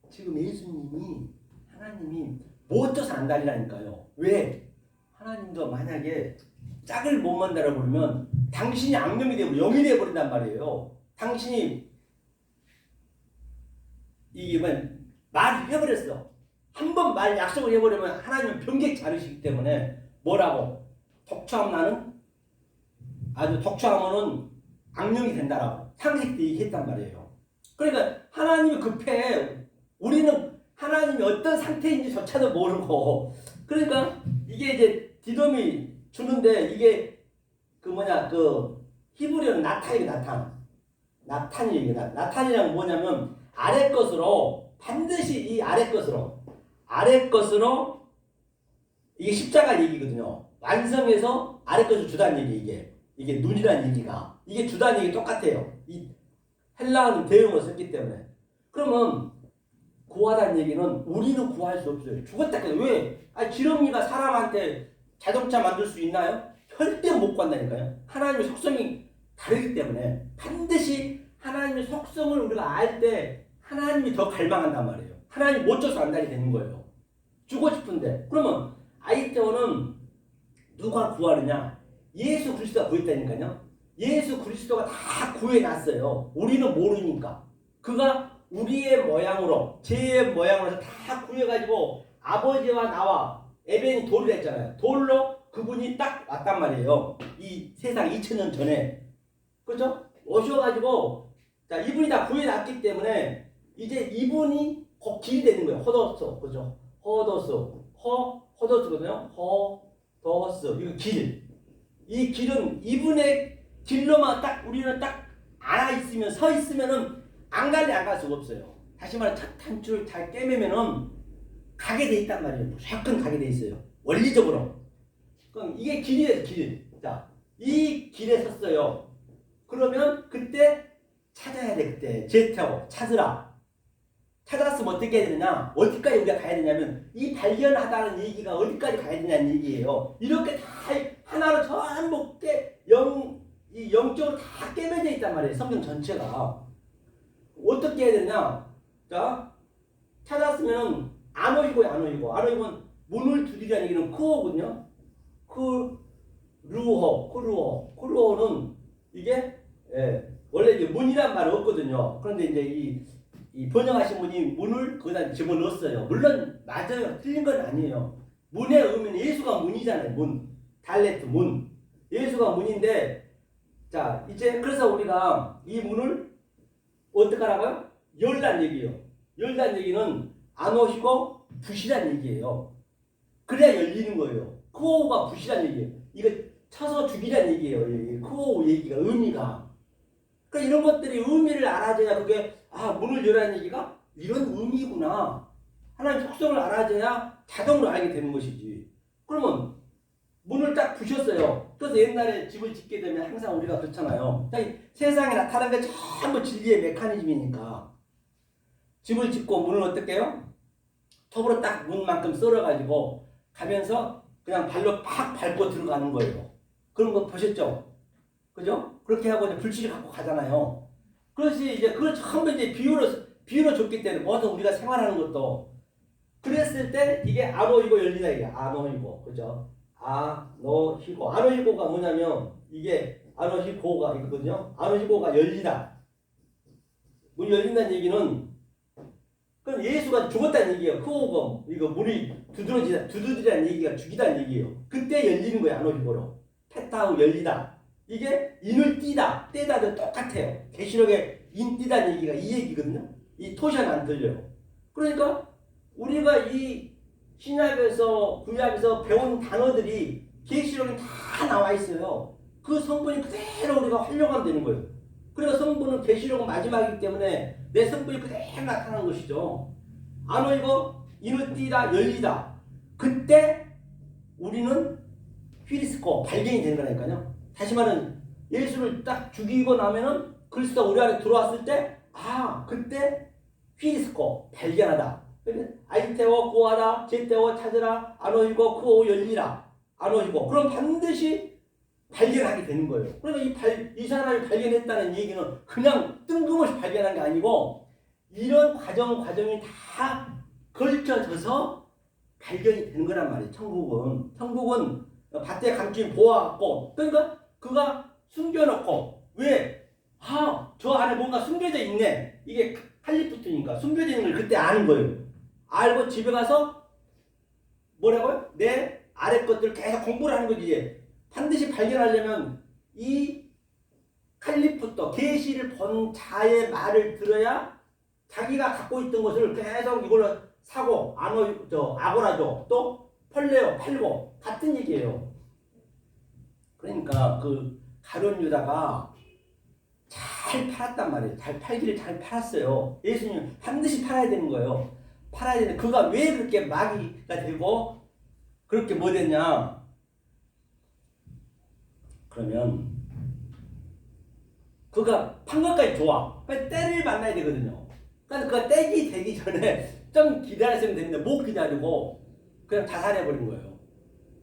지금 예수님이 하나님이 못 줘서 안달이라니까요. 왜? 하나님도 만약에 짝을 못 만나라 그러면 당신이 악령이 되고 영이 되어버린단 말이에요. 당신이 이게 말을 해버렸어. 한 번 말 약속을 해버리면 하나님은 변개치 않으시기 때문에 뭐라고? 독초하면 악령이 된다라고 상식 때 얘기했단 말이에요. 그러니까 하나님이 급해. 우리는 하나님이 어떤 상태인지조차도 모르고 그러니까 이게 이제 디돔이 주는데 이게 그 히브리어는 나탄이 얘기해. 나탄이란 뭐냐면 아래 것으로 반드시 이 아래 것으로 이게 십자가 얘기거든요. 완성해서 아래 것을 주다는 얘기 이게 눈이라는 얘기가 이게 주다는 얘기 똑같아요. 이 헬라어는 대응을 썼기 때문에 그러면 구하다는 얘기는 우리는 구할 수 없어요. 죽었다 해도 왜? 지렁이가 사람한테 자동차 만들 수 있나요? 절대 못 구한다니까요. 하나님의 속성이 다르기 때문에 반드시 하나님의 속성을 우리가 알 때 하나님이 더 갈망한단 말이에요. 하나님 못 줘서 안달이 되는 거예요. 주고 싶은데 그러면 아이테오는 누가 구하느냐? 예수 그리스도가 구했다니까요. 예수 그리스도가 다 구해놨어요. 우리는 모르니까. 그가 우리의 모양으로 제 모양으로 다 구해가지고 아버지와 나와 에벤이 돌을 했잖아요. 돌로 그분이 딱 왔단 말이에요. 이 세상 2000년 전에. 그죠? 오셔가지고 자 이분이 다 구해놨기 때문에 이제 이분이 곧 길이 되는 거예요. 호도스. 그죠? 호도스거든요. 호도스. 이거 길. 이 길은 이분의 길로만 딱 우리는 딱 알아있으면 서 있으면은 안 갈 수가 없어요. 다시 말해 첫 한 줄 잘 꿰매면은 가게 돼 있단 말이에요. 무조건 가게 돼 있어요. 원리적으로. 그럼 이게 길이에요. 길. 자, 이 길에 섰어요. 그러면 그때 찾아야 돼. 그때 제태하고 찾으라. 찾았으면 어떻게 해야 되느냐? 어디까지 우리가 가야 되냐면 이 발견하다는 얘기가 어디까지 가야 되냐는 얘기예요. 이렇게 다 하나로 전부 이 영적으로 다 깨매져 있단 말이에요. 성경 전체가. 어떻게 해야 되냐? 자, 찾았으면 안 오이고 문을 두드리라는 얘기는 크호거든요. 크루호는 이게 원래 이제 문이란 말이 없거든요. 그런데 이제 이 번역하신 분이 문을 거기다 집어넣었어요. 물론 맞아요. 틀린 건 아니에요. 문의 의미는 예수가 문이잖아요. 문. 달레트 문. 예수가 문인데 자 이제 그래서 우리가 이 문을 어떻게 하라고요? 열란 얘기예요. 열란 얘기는 안 오시고 부시란 얘기예요. 그래야 열리는 거예요. 크호가 부시란 얘기예요. 이거 쳐서 죽이란 얘기예요. 크호 얘기가 의미가. 그러니까 이런 것들이 의미를 알아줘야 그게 문을 열라는 얘기가 이런 의미구나. 하나님 속성을 알아줘야 자동으로 알게 되는 것이지. 그러면 문을 딱 부셨어요. 그래서 옛날에 집을 짓게 되면 항상 우리가 그렇잖아요. 세상에 나타나는 게 전부 진리의 메커니즘이니까 집을 짓고 문을 어떻게 해요? 톱으로 딱 문만큼 썰어가지고 가면서 그냥 발로 팍 밟고 들어가는 거예요. 그런 거 보셨죠? 그죠? 그렇게 하고 이제 불씨를 갖고 가잖아요. 그것이 이제 그걸 전부 이제 비유로 줬기 때문에 모든 우리가 생활하는 것도 그랬을 때 이게 아노이고 열리다 이게 아노이고 그죠? 아노히고 아노히고가 뭐냐면 이게 아노히고가 있거든요. 아노히고가 열리다. 문 열린다는 얘기는 그럼 예수가 죽었다는 얘기예요. 크오고 이거 문이 두드러지다는 얘기가 죽이다는 얘기예요. 그때 열리는 거예요. 아노히고로 페타우 열리다. 이게 인을 띄다 떼다도 똑같아요. 계시록에 인 띄다는 얘기가 이 얘기거든요. 이 토시는 안 들려요. 그러니까 우리가 이 신약에서 구약에서 배운 단어들이 계시록에 다 나와 있어요. 그 성분이 그대로 우리가 활용하면 되는 거예요. 그래서 성분은 계시록은 마지막이기 때문에 내 성분이 그대로 나타나는 것이죠. 아노이고 인을 띄다 열리다. 그때 우리는 휘리스코 발견이 되는 거라니까요. 다시 말하면 예수를 딱 죽이고 나면은 그리스도가 우리 안에 들어왔을 때 그때 휘리스코 발견하다. 아이테오 구하라 제테오 찾으라 아노이고 크오 열리라 아노이고 그럼 반드시 발견하게 되는 거예요. 그러니까 이 사람이 발견했다는 얘기는 그냥 뜬금없이 발견한 게 아니고 이런 과정이 다 걸쳐져서 발견이 되는 거란 말이에요. 천국은 밭에 감추인 보화 같고 그러니까 그가 숨겨놓고 왜? 저 안에 뭔가 숨겨져 있네. 이게 칼리프트니까 숨겨져 있는 걸 그때 아는 거예요. 알고 집에 가서 뭐라고요? 내 아래 것들을 계속 공부를 하는 거지. 이제 반드시 발견하려면 이 칼리프토 계시를 본 자의 말을 들어야 자기가 갖고 있던 것을 계속 이걸로 사고 아고라죠. 또 펄레요 팔고 같은 얘기예요. 그러니까 그 가룟 유다가 잘 팔았단 말이에요. 잘 팔았어요. 예수님 반드시 팔아야 되는 거예요. 팔아야 되는데 그가 왜 그렇게 마귀가 되고 그렇게 뭐 됐냐? 그러면 그가 판 것까지 좋아. 때를 만나야 되거든요. 그러니까 그가 때기 되기 전에 좀 기다렸으면 되는데 못 기다리고 그냥 자살해버린 거예요.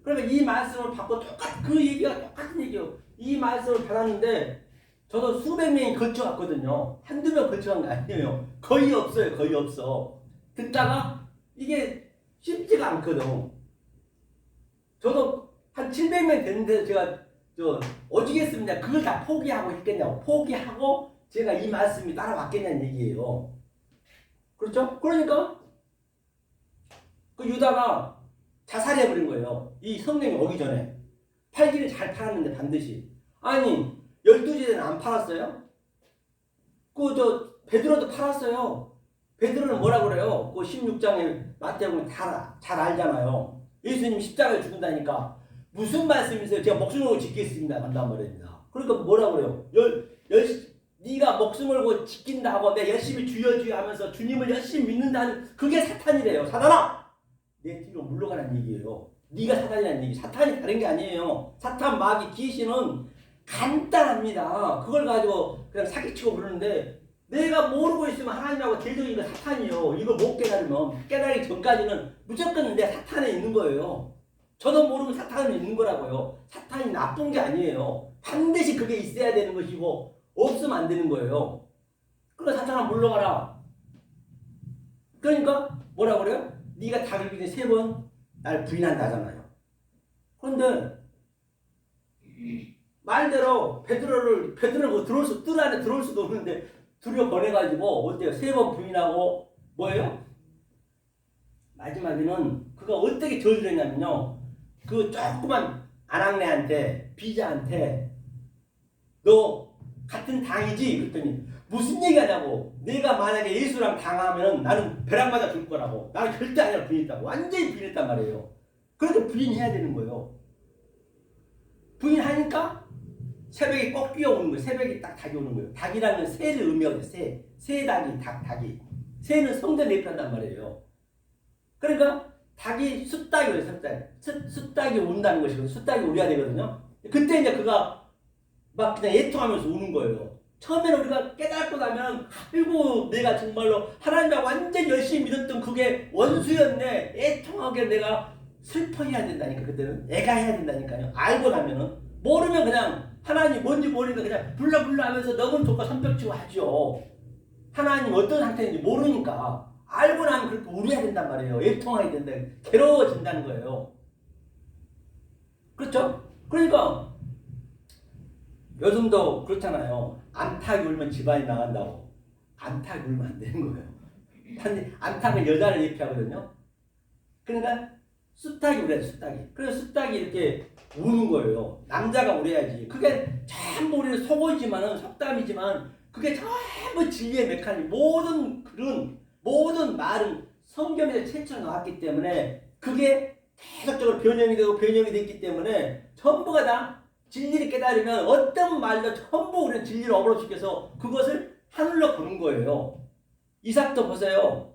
그러면 이 말씀을 받고 그 얘기가 똑같은 얘기예요. 이 말씀을 받았는데 저도 수백 명이 걸쳐갔거든요. 한두 명 걸쳐간 게 아니에요. 거의 없어요. 거의 없어. 듣다가 이게 쉽지가 않거든. 저도 한 700명 됐는데 제가 어지겠습니다. 그걸 다 포기하고 했겠냐고. 포기하고 제가 이 말씀이 따라왔겠냐는 얘기예요. 그렇죠? 그러니까 그 유다가 자살해버린 거예요. 이 성령이 오기 전에. 팔기는 잘 팔았는데 반드시. 아니 12제자는 안 팔았어요? 베드로도 팔았어요. 베드로는 뭐라 그래요? 그 16장에 마태복음 잘 알잖아요. 예수님이 십자가에 죽는다니까 무슨 말씀이세요? 제가 목숨을 걸고 지키겠습니다. 한단 말입니다. 그러니까 뭐라 그래요? 네가 목숨을 걸고 지킨다 하고 내가 열심히 주여 하면서 주님을 열심히 믿는다는 그게 사탄이래요. 사탄아! 내 뒤로 물러가라는 얘기예요. 네가 사탄이라는 얘기. 사탄이 다른 게 아니에요. 사탄, 마귀, 귀신은 간단합니다. 그걸 가지고 그냥 사기치고 그러는데 내가 모르고 있으면 하나님하고 대적인 거 사탄이요. 이거 못 깨달으면 깨달기 전까지는 무조건 내 사탄에 있는 거예요. 저도 모르면 사탄은 있는 거라고요. 사탄이 나쁜 게 아니에요. 반드시 그게 있어야 되는 것이고 없으면 안 되는 거예요. 그러니까 사탄아 물러가라. 그러니까 뭐라 그래요? 네가 닭을 기는 3번 날 부인한다 하잖아요. 그런데 말대로 베드로를 뜰 안에 들어올 수도 없는데 두려 보내가지고 어때요? 3번 부인하고 뭐예요? 마지막에는 그가 어떻게 저주를 했냐면요. 그 조그만 아낙네한테 비자한테 너 같은 당이지? 그랬더니 무슨 얘기하냐고. 내가 만약에 예수랑 당하면 나는 벼락 맞아 줄 거라고. 나는 절대 아니라 부인했다고. 완전히 부인했단 말이에요. 그래서 부인해야 되는 거예요. 부인하니까 새벽에 꼭 뛰어오는 거예요. 새벽에 딱 닭이 오는 거예요. 닭이라는 새를 의미하거든요. 새 닭이 닭이. 새는 성전 내입한단 말이에요. 그러니까 닭이 숫닭이 그래요. 숫닭이 운다는 것이거든요. 숫닭이 우리가 되거든요. 그때 이제 그가 막 그냥 애통하면서 우는 거예요. 처음에는 우리가 깨닫고 나면 아이고 내가 정말로 하나님과 완전 열심히 믿었던 그게 원수였네. 애통하게 내가 슬퍼해야 된다니까. 그때는 애가해야 된다니까요. 알고 나면은 모르면 그냥 하나님 뭔지 모르니까 그냥 불러 하면서 너는 좋고 선벽지고 하죠. 하나님 어떤 상태인지 모르니까 알고 나면 그렇게 울어야 된단 말이에요. 애통해야 된다. 괴로워진다는 거예요. 그렇죠? 그러니까 요즘도 그렇잖아요. 안팎이 울면 집안이 나간다고. 안팎이 울면 안 되는 거예요. 안팎은 여자를 얘기하거든요. 그러니까 숫닭이 울어야 돼, 숫닭이. 그래서 숫닭이 이렇게 우는 거예요. 남자가 울어야지. 그게 전부 우리는 속어이지만은 속담이지만 그게 전부 진리의 메커니즘. 모든 글은 모든 말은 성경에서 최초로 나왔기 때문에 그게 계속적으로 변형이 되고 변형이 됐기 때문에 전부가 다 진리를 깨달으면 어떤 말도 전부 우리는 진리를 어그러시켜서 그것을 하늘로 보는 거예요. 이삭도 보세요.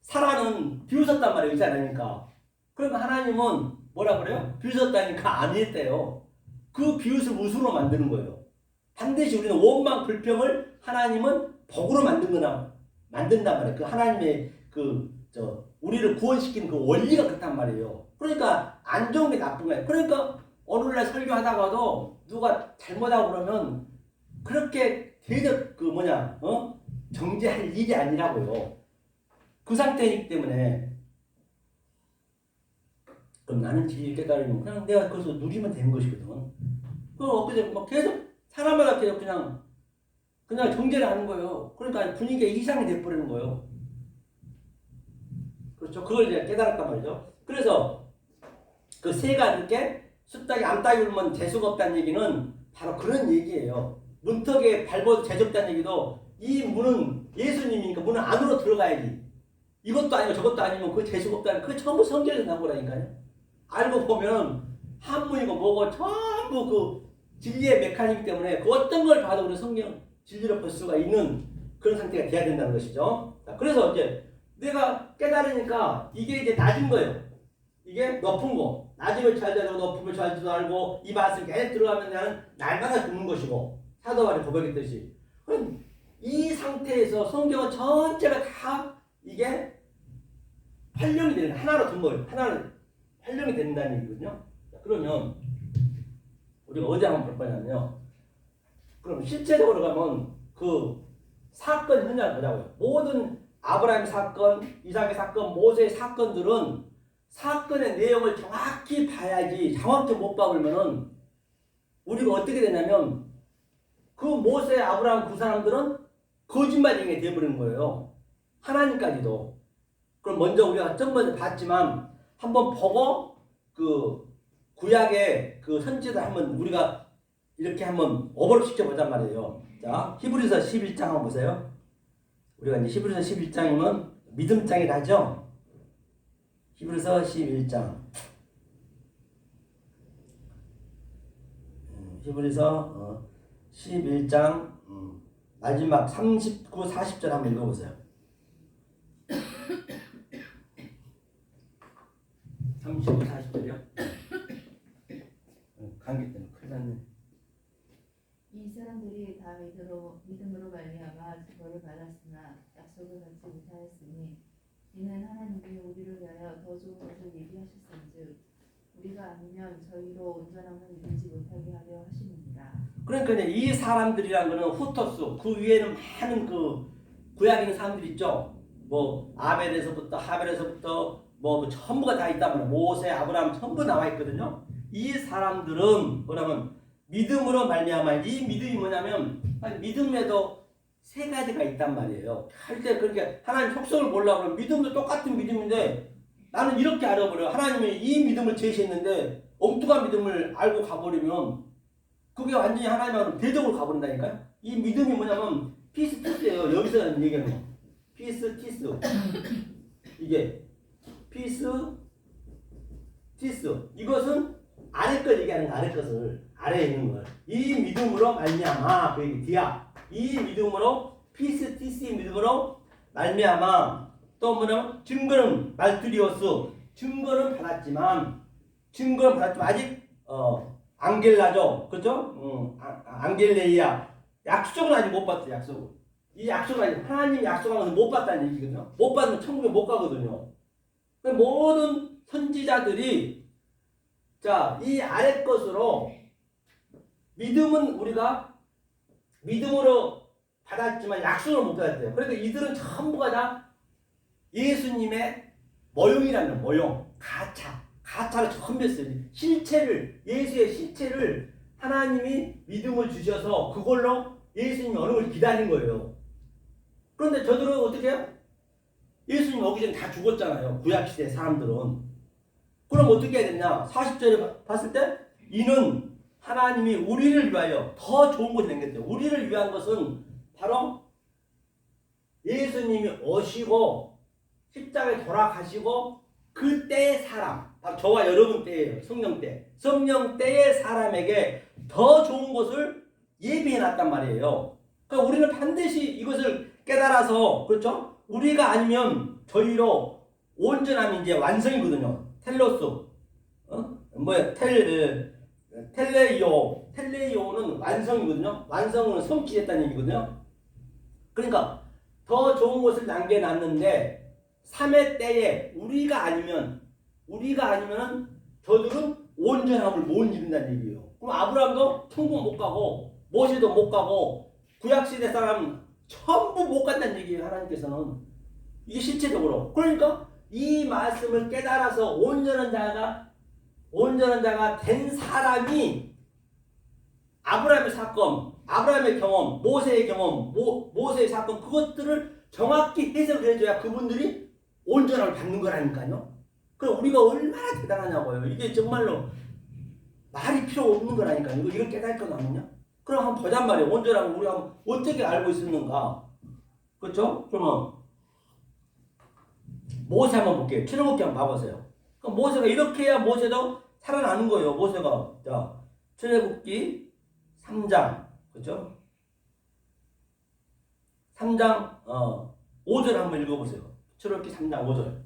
사라는 비웃었단 말이에요. 의사 아니니까. 그러면 하나님은 뭐라 그래요? 비웃었다니까 아니었대요. 그 비웃을 웃음으로 만드는 거예요. 반드시 우리는 원망 불평을 하나님은 복으로 만든단 말이에요. 그 하나님의 우리를 구원시키는 그 원리가 그렇단 말이에요. 그러니까 안 좋은 게 나쁜 거예요. 그러니까 오늘날 설교하다가도 누가 잘못하고 그러면 그렇게 대적 정죄할 일이 아니라고요. 그 상태이기 때문에 그럼 나는 진리를 깨달으면 그냥 내가 그것을 누리면 되는 것이거든. 그럼 엊그제 계속 사람마다 계속 그냥 정죄를 하는 거예요. 그러니까 분위기가 이상이 돼버리는 거예요. 그렇죠? 그걸 이제 깨달았단 말이죠. 그래서 그 새가 이렇게 숫닭이 암탉이 울면 재수가 없다는 얘기는 바로 그런 얘기예요. 문턱에 밟아도 재수없다는 얘기도 이 문은 예수님이니까 문은 안으로 들어가야지. 이것도 아니고 저것도 아니면 그 재수가 없다는 그게 전부 성경에서 나온 거라니까요. 알고 보면 한문이고 뭐고 전부 그 진리의 메커니즘 때문에 그 어떤 걸 봐도 우리 성경 진리로 볼 수가 있는 그런 상태가 돼야 된다는 것이죠. 자, 그래서 이제 내가 깨달으니까 이게 이제 낮은 거예요. 이게 높은 거. 낮으면 잘 되고 높으면 잘 되도 알고 이 맛을 계속 들어가면 나는 날마다 죽는 것이고 사도바리 고백했듯이. 그럼 이 상태에서 성경은 전체가 다 이게 활용이 되는 하나로 된 거예요. 하나로 활용이 된다는 얘기거든요. 그러면 우리가 어디 한번 볼 거냐면요. 그럼 실제적으로 가면 그 사건 현장을 보자고요. 모든 아브라함 사건, 이삭의 사건, 모세의 사건들은 사건의 내용을 정확히 봐야지 정확히 못 봐보면은 우리가 어떻게 되냐면 그 모세, 아브라함 그 사람들은 거짓말쟁이가 되어버리는 거예요. 하나님까지도. 그럼 먼저 우리가 좀 먼저 봤지만 한번 보고 그 구약의 그 선지자들 한번 우리가 이렇게 한번 오버랩 시켜보자 말이에요. 자, 히브리서 11장 한번 보세요. 우리가 이제 히브리서 11장이면 믿음장이라 하죠. 히브리서 11장. 히브리서 11장 마지막 39, 40절 한번 읽어보세요. 39, 40절이요? 감기 때문에 큰일 났네. 이 사람들이 다 믿음으로 말미암아 증거를 받았으나 약속을 받지 못하였으니 이는 하나님이 우리를 위하여 더 좋은 것을 예비하셨은즉 우리가 아니면 저희로 온전함을 이루지 못하게 하려 하심이니라. 그러니까 이제 이 사람들이란 거는 후토수 그 위에는 많은 그 구약에 있는 사람들 있죠. 뭐 아벨에서부터 하벨에서부터 뭐 전부가 다 있다면 모세, 아브라함 전부 나와 있거든요. 이 사람들은 뭐냐면 믿음으로 말미암아. 이 믿음이 뭐냐면 믿음에도 세 가지가 있단 말이에요. 할 때 그러니까 하나님 속성을 보려고 하면 믿음도 똑같은 믿음인데 나는 이렇게 알아버려. 하나님이 이 믿음을 제시했는데 엉뚱한 믿음을 알고 가버리면 그게 완전히 하나님하고 대적으로 가버린다니까요. 이 믿음이 뭐냐면 피스티스예요. 여기서 얘기하는 거. 피스티스. 이게 피스티스. 이것은 아래 걸 얘기하는 거. 아래 것을. 아래에 있는 걸. 이 믿음으로 말미암아. 그 얘기 뒤야. 이 믿음으로 피스티스 믿음으로 말미암아 또 뭐냐면 증거는 말투리오스 증거는 받았지만 아직 안겔라죠, 그렇죠? 안겔레이아 약속은 아직 못 받았어요. 약속. 이 약속은 아직 하나님 약속한 것은 못 받다는 얘기거든요. 못 받으면 천국에 못 가거든요. 그러니까 모든 선지자들이 자, 이 아래 것으로 믿음은 우리가 믿음으로 받았지만 약속을 못 받았대요. 그러니까 이들은 전부가 다 예수님의 모형이라는 모형, 가차를 전부 했어요. 실체를, 예수의 실체를 하나님이 믿음을 주셔서 그걸로 예수님이 어느 걸 기다린 거예요. 그런데 저들은 어떻게 해요? 예수님 오기 전에 다 죽었잖아요. 구약시대 사람들은. 그럼 어떻게 해야 되냐? 40절에 봤을 때 이는 하나님이 우리를 위하여 더 좋은 것이 생겼대요. 우리를 위한 것은 바로 예수님이 오시고 십자가에 돌아가시고 그때의 사람, 바로 저와 여러분 때예요. 성령 때. 성령 때의 사람에게 더 좋은 것을 예비해 놨단 말이에요. 그러니까 우리는 반드시 이것을 깨달아서, 그렇죠? 우리가 아니면 저희로 온전함이 이제 완성이거든요. 텔로스, 텔레이오는 완성이거든요. 완성은 성취했다는 얘기거든요. 그러니까 더 좋은 것을 남겨놨는데 3회 때에 우리가 아니면 저들은 온전함을 못 이룬다는 얘기예요. 그럼 아브라함도 천국 못 가고 모세도 못 가고 구약시대 사람 전부 못 간다는 얘기예요. 하나님께서는 이게 실체적으로. 그러니까 이 말씀을 깨달아서 온전한 자가 된 사람이 아브라함의 사건, 아브라함의 경험, 모세의 경험, 모세의 사건 그것들을 정확히 해석을 해줘야 그분들이 온전함을 받는 거라니까요. 그럼 우리가 얼마나 대단하냐고요. 이게 정말로 말이 필요 없는 거라니까요. 이거 깨달을 거 아니냐? 그럼 한번 보잔 말이에요. 온전함을 우리가 어떻게 알고 있었는가. 그렇죠? 그러면 모세 한번 볼게요. 출애굽기 한번 봐보세요. 그럼 모세가 이렇게 해야 모세도 살아나는 거예요. 모세가. 자, 출애굽기 3장. 그렇죠? 3장 5절 한번 읽어보세요. 출애굽기 3장 5절.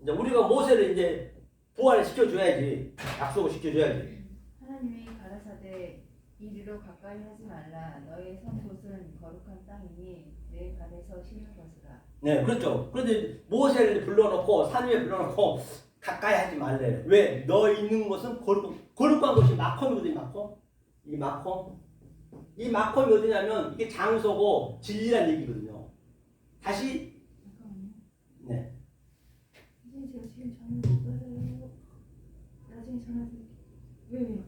이제 우리가 모세를 이제 부활을 시켜줘야지. 약속을 시켜줘야지. 하나님이 가라사대 이리로 가까이 하지 말라. 너의 선 곳은 거룩한 땅이니 내 발에서 신을 벗으라. 네, 그렇죠. 그런데 모세를 불러놓고 산 위에 불러놓고 가까이 하지 말래. 왜? 너 있는 곳은 거룩한 곳이 마콤이거든요. 이 마콤이 어디냐면 이게 장소고 진리란 얘기거든요. 다시. 잠깐만요. 네. 선생님 제가 지금 전화 못 받아요. 나중에 전화 드릴게요. 왜요?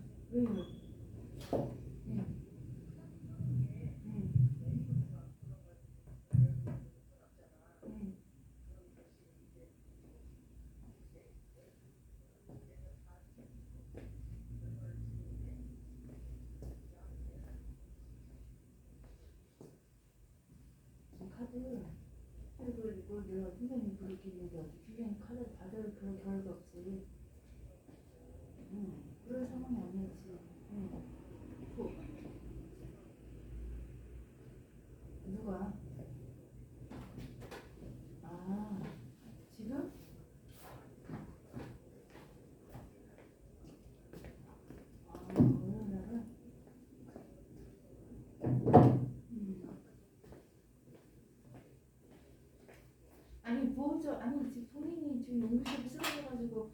카드 그리고 이거 내가 선생님 부르기는데 어떻게 그냥 카드 받을 그런 겨를도 없지. 그럴 상황이 아니었지. 누가? 아 지금? 월요일날은? 아니 뭐죠? 아니 지금 본인이 지금 연구실에 쓰러져가지고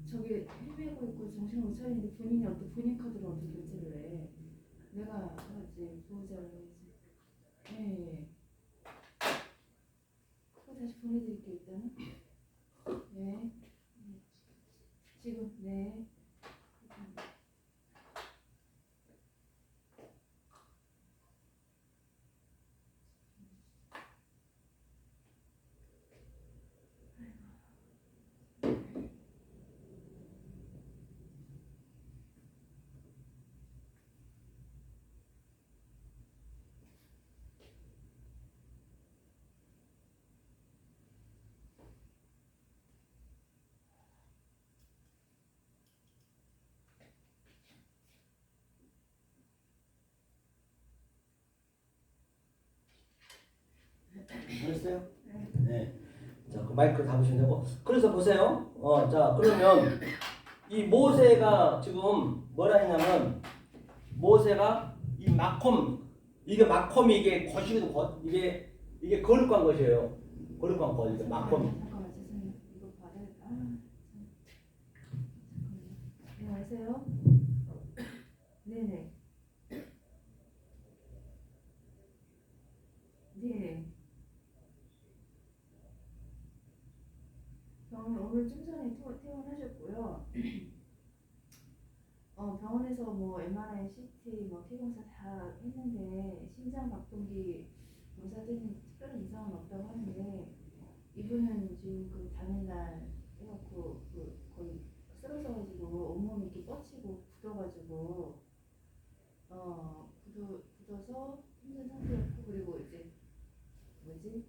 저기 헤매고 있고 정신을 못 차리는데 본인이 어떻게 본인 카드로 어떻게 결제를 해? 내가 하지 보호자를 해야지. 예. 그거 다시 보내드릴게요 일단은. 네. 지금 네. 알았어요? 네. 마이크 잡으시면 되고. 그래서 보세요. 자 그러면 이 모세가 지금 뭐라 했냐면 모세가 이 마콤 이게 마콤이 이게 것이거든 것 이게 거룩한 것이에요. 거룩한 것 이게 마콤. 잠깐만 죄송해요. 이거 받아야 잠깐만요. 네 아세요? 네네. 네. 병원 오늘 좀 전에 퇴원하셨고요. 병원에서 뭐 MRI, CT, 뭐 피검사 다 했는데 심장 박동기 검사되는 특별한 이상은 없다고 하는데 이분은 지금 그 당일날 해갖고 그 거의 쓰러져가지고 온몸이 이렇게 뻗치고 굳어가지고 굳어서 힘든 상태였고 그리고 이제 뭐지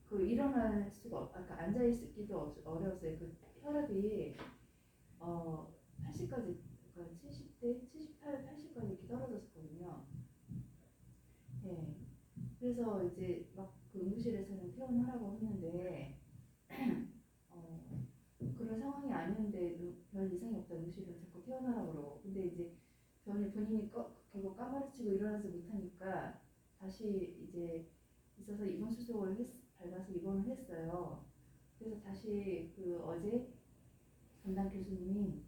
그 일어날 수가 아까 앉아 있기도 어려웠어요. 그 혈압이 80까지 그러니까 70대 78, 80까지 이렇게 떨어졌었거든요. 네. 그래서 이제 막 그 응급실에서는 퇴원하라고 했는데 그런 상황이 아니었는데 별 이상이 없다 응급실에서 자꾸 퇴원하라고 그러고 근데 이제 본인이 결국 까마르치고 일어나지 못하니까 다시 이제 있어서 입원 수속을 밟아서 입원을 했어요. 그래서 다시 그 어제 담당 교수님이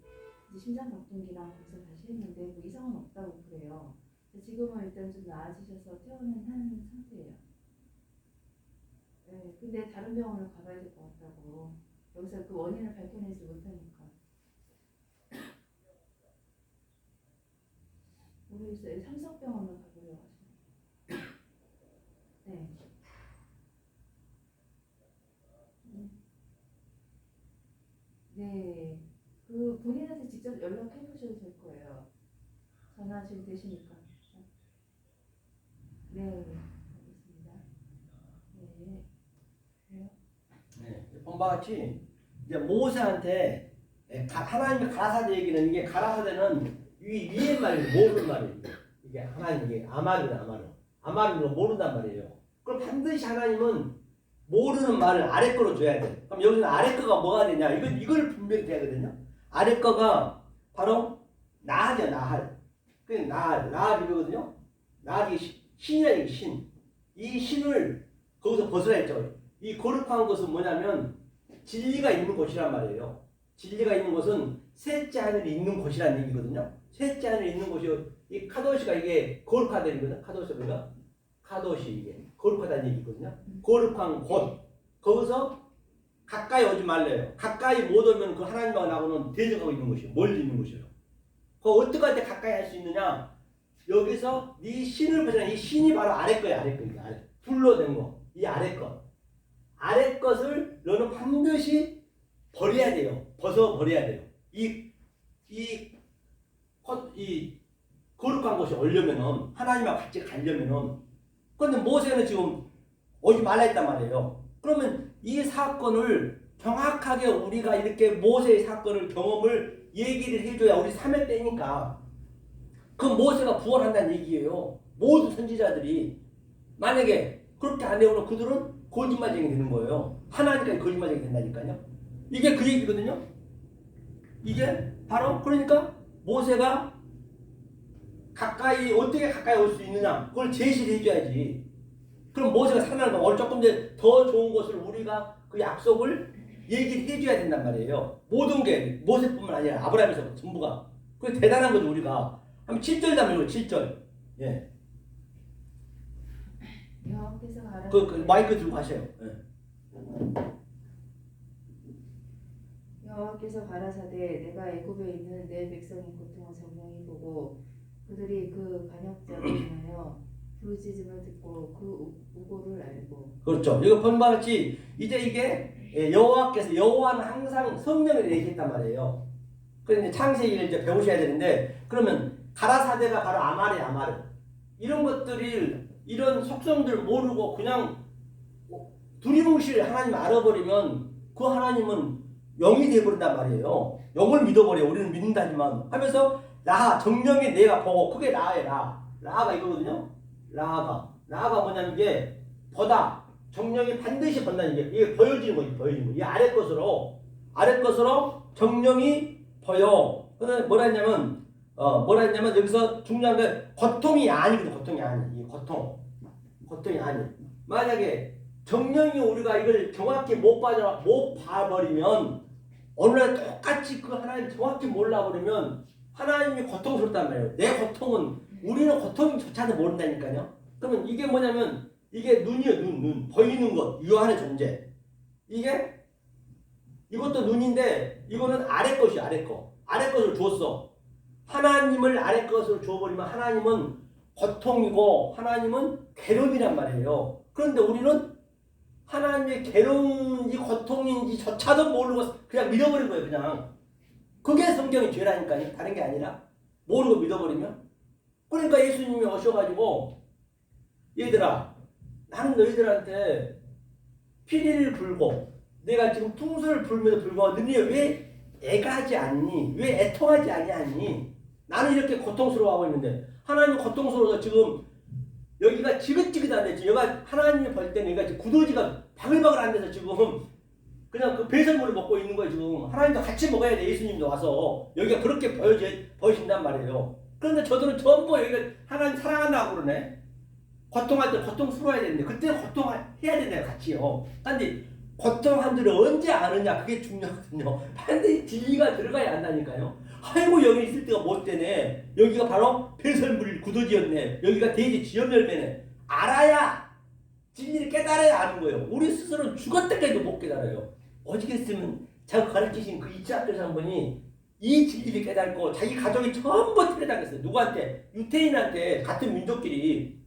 이제 심장 박동기랑 검사 다시 했는데 뭐 이상은 없다고 그래요. 지금은 일단 좀 나아지셔서 퇴원은 한 상태예요. 네, 근데 다른 병원을 가봐야 될 것 같다고. 여기서 그 원인을 밝혀내지 못하니까. 모르겠어요. 삼성병원을 가보려고 하시네요. 네. 네. 그 본인한테 직접 연락해 보셔도 될 거예요. 전화 지금 되시니까. 네. 알겠습니다. 네. 그래요? 네. 본바 같이 이제 모세한테 하나님의 가라사대 얘기는 이게 가라사대는 위에 말이에요. 모르는 말이에요. 이게 하나님 이게 아마르는 모른단 말이에요. 그럼 반드시 하나님은 모르는 말을 아래 거로 줘야 돼. 그럼 여기서 아래 거가 뭐가 되냐? 이걸 분별이 돼야 되거든요. 아래 거가 바로 나하죠, 나할. 그 나할 이거거든요. 나할이 신이라는 신. 이 신을 거기서 벗어야 했죠. 이 거룩한 것은 뭐냐면 진리가 있는 곳이란 말이에요. 진리가 있는 곳은 셋째 하늘이 있는 곳이라는 얘기거든요. 셋째 하늘이 있는 곳이 이 카도시가 이게 거룩하다는 얘기거든요. 카도시가 카도시 이게 거룩하다는 얘기거든요. 거룩한 곳 거기서 가까이 오지 말래요. 가까이 못 오면 그 하나님하고는 대적하고 있는 것이에요. 멀리 있는 것이에요. 그 어떻게 할 때 가까이 할 수 있느냐? 여기서 네 신을 보잖아. 이 신이 바로 아래 거야. 아래 거. 이게 아래. 불로 된 거. 이 아래 거. 아래 것을 너는 반드시 버려야 돼요. 벗어 버려야 돼요. 이 거룩한 곳이 오려면은 하나님과 같이 가려면은 그런데 모세는 지금 오지 말라 했단 말이에요. 그러면 이 사건을 정확하게 우리가 이렇게 모세의 사건을 경험을 얘기를 해줘야 우리 3회 때니까 그 모세가 부활한다는 얘기예요. 모든 선지자들이 만약에 그렇게 안 해오면 그들은 거짓말쟁이 되는 거예요. 하나님까지 거짓말쟁이 된다니까요. 이게 그 얘기거든요. 이게 바로 그러니까 모세가 어떻게 가까이 올 수 있느냐 그걸 제시를 해줘야지. 그럼 모세가 살아나는 거 조금 더 좋은 것을 우리가 그 약속을 얘기를 해줘야 된단 말이에요. 모든 게 모세뿐만 아니라 아브라함에서 전부가 그 대단한 거죠. 우리가 한번 7절 담으시고 7절 예. 여호와께서 가라사대 그 마이크 들고 가세요. 예. 여호와께서 가라사대 내가 애굽에 있는 내 백성의 고통을 정령히 보고 그들이 그 반역자로 인하여 부르짖음을 듣고 그 우고를 알고 그렇죠. 이거 본바 같이 이제 이게 여호와는 항상 성령을 얘기했단 말이에요. 그래서 창세기를 이제 배우셔야 되는데 그러면 가라사대가 바로 아마르 이런 것들이 이런 속성들 모르고 그냥 두리뭉실 하나님 알아버리면 그 하나님은 영이 되어버린단 말이에요. 영을 믿어버려. 우리는 믿는다지만 하면서 라하 정령이 내가 보고 그게 라하가 이거거든요. 라하가 뭐냐면 이게 보다 정령이 반드시 번다는 이게 보여지는 거지, 보여지는 거. 이 아래 것으로 정령이 보여. 그다음에 뭐라 했냐면 여기서 중요한 게 고통이 아니거든. 고통이 아니. 이 고통이 아니. 만약에 정령이 우리가 이걸 정확히 못 봐버리면 어느 날 똑같이 그 하나님 정확히 몰라버리면 하나님이 고통스럽단 말이에요. 내 고통은 우리는 고통조차도 모른다니까요. 그러면 이게 뭐냐면 이게 눈이에요. 눈 보이는 것 유한의 존재. 이것도 눈인데 이거는 아래 것이야. 아래 것을 주었어. 하나님을 아래 것을 주어버리면 하나님은 고통이고 하나님은 괴로움이란 말이에요. 그런데 우리는 하나님의 괴로움인지 고통인지 조차도 모르고 그냥 믿어버린 거예요. 그냥 그게 성경의 죄라니까요. 다른 게 아니라 모르고 믿어버리면. 그러니까 예수님이 오셔가지고 얘들아 나는 너희들한테 피리를 불고 내가 지금 풍수를 불면서 불고 너희 왜 애가하지 않니? 왜 애통하지 아니하니? 나는 이렇게 고통스러워하고 있는데 하나님이 고통스러워서 지금 여기가 지긋지긋한데 지금 여기가 하나님이 볼 때는 여기가 지금 구더지가 바글바글 안 돼서 지금 그냥 그 배설물을 먹고 있는 거예요. 지금 하나님도 같이 먹어야 돼. 예수님도 와서 여기가 그렇게 보여진단 말이에요. 그런데 저들은 전부 여기가 하나님 사랑한다고 그러네. 고통할 때 고통스러워야 되는데 그때는 고통해야 되네요. 같이요. 근데 고통한 줄을 언제 아느냐 그게 중요하거든요. 반드시 진리가 들어가야 한다니까요. 아이고 여기 있을 때가 못 되네. 여기가 바로 배설물 구더지였네. 여기가 돼지 지연열매네. 알아야 진리를 깨달아야 아는 거예요. 우리 스스로는 죽을 때까지도 못 깨달아요. 오직했으면 자기 가르치신 그 이치학교사 한 분이 이 진리를 깨닫고 자기 가족이 전부 틀려당했어요. 누구한테? 유태인한테 같은 민족끼리.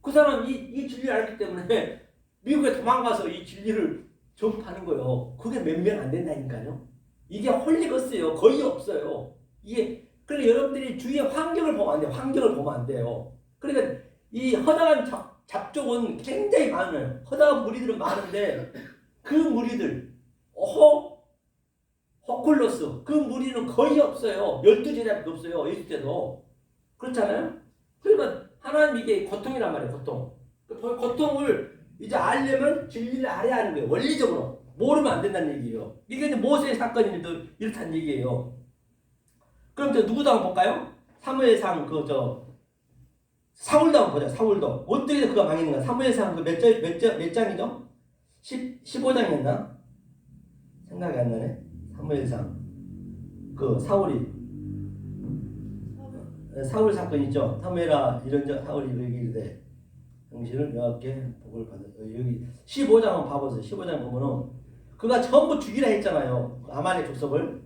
그 사람 이 진리를 알기 때문에 미국에 도망가서 이 진리를 전파하는 거예요. 그게 몇 명 안 된다니까요. 이게 홀리거스예요. 거의 없어요. 이게 그러니까 여러분들이 주위의 환경을 보면 안 돼요. 환경을 보면 안 돼요. 그러니까 이 허다한 잡족은 굉장히 많아요. 허다한 무리들은 많은데 그 무리들 호콜로스 그 무리는 거의 없어요. 12제자밖에 없어요. 예수 때도. 그렇잖아요. 그러니까 하나님 이게 고통이란 말이에요. 고통. 고통을 이제 알려면 진리를 알아야 하는 거예요. 원리적으로. 모르면 안 된다는 얘기예요. 이게 이제 모세의 사건인데도 이렇다는 얘기예요. 그럼 저 누구도 한번 볼까요? 사무엘상 사울도 한번 보자. 사울도. 어떻게 그가 망했는가? 사무엘상 몇 장이죠? 15장이었나? 생각이 안 나네. 사무엘상. 사울 사건 있죠. 사무엘아 이런 사울이 얘기를 당신을 명확히 복을 받아. 여기 15장 한번 봐보세요. 15장 보면은 그가 전부 죽이라 했잖아요. 아말렉 족속을.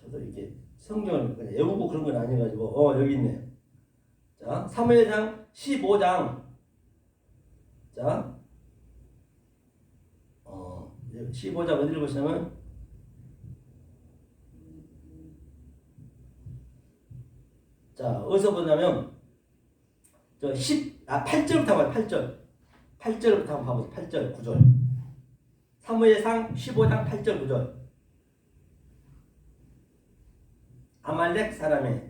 저도 이렇게 성경을 외우고 그런 건 아니가지고 여기 있네. 자 사무엘상 15장. 자 15장 어디를 보시냐면 자 어디서 보냐면 8절부터 봐요. 8절부터 한번 봐보세요. 8절 9절 사무엘상 15장 8절 9절 아말렉 사람의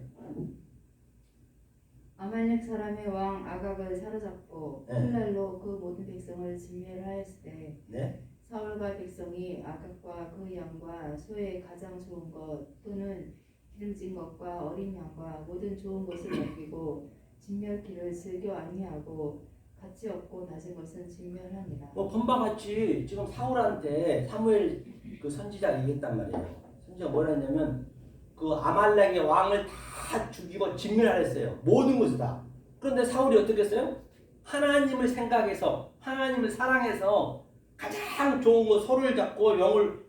왕 아각을 사로잡고 힐날로 그 모든 백성을 진멸하였을 때 사울과 백성이 아각과 그 양과 소의 가장 좋은 것 또는 기름진 것과 어린 양과 모든 좋은 것을 먹이고 진멸기를 즐겨 아니하고 가치 없고 낮은 것은 진멸하니라. 본바 같이 지금 사울한테 사무엘 그 선지자가 얘기했단 말이에요. 선지자가 뭐라 했냐면 그 아말렉의 왕을 다 죽이고 진멸하랬어요. 모든 것을 다. 그런데 사울이 어떻게 했어요? 하나님을 생각해서 하나님을 사랑해서 가장 좋은 것 소를 잡고 영을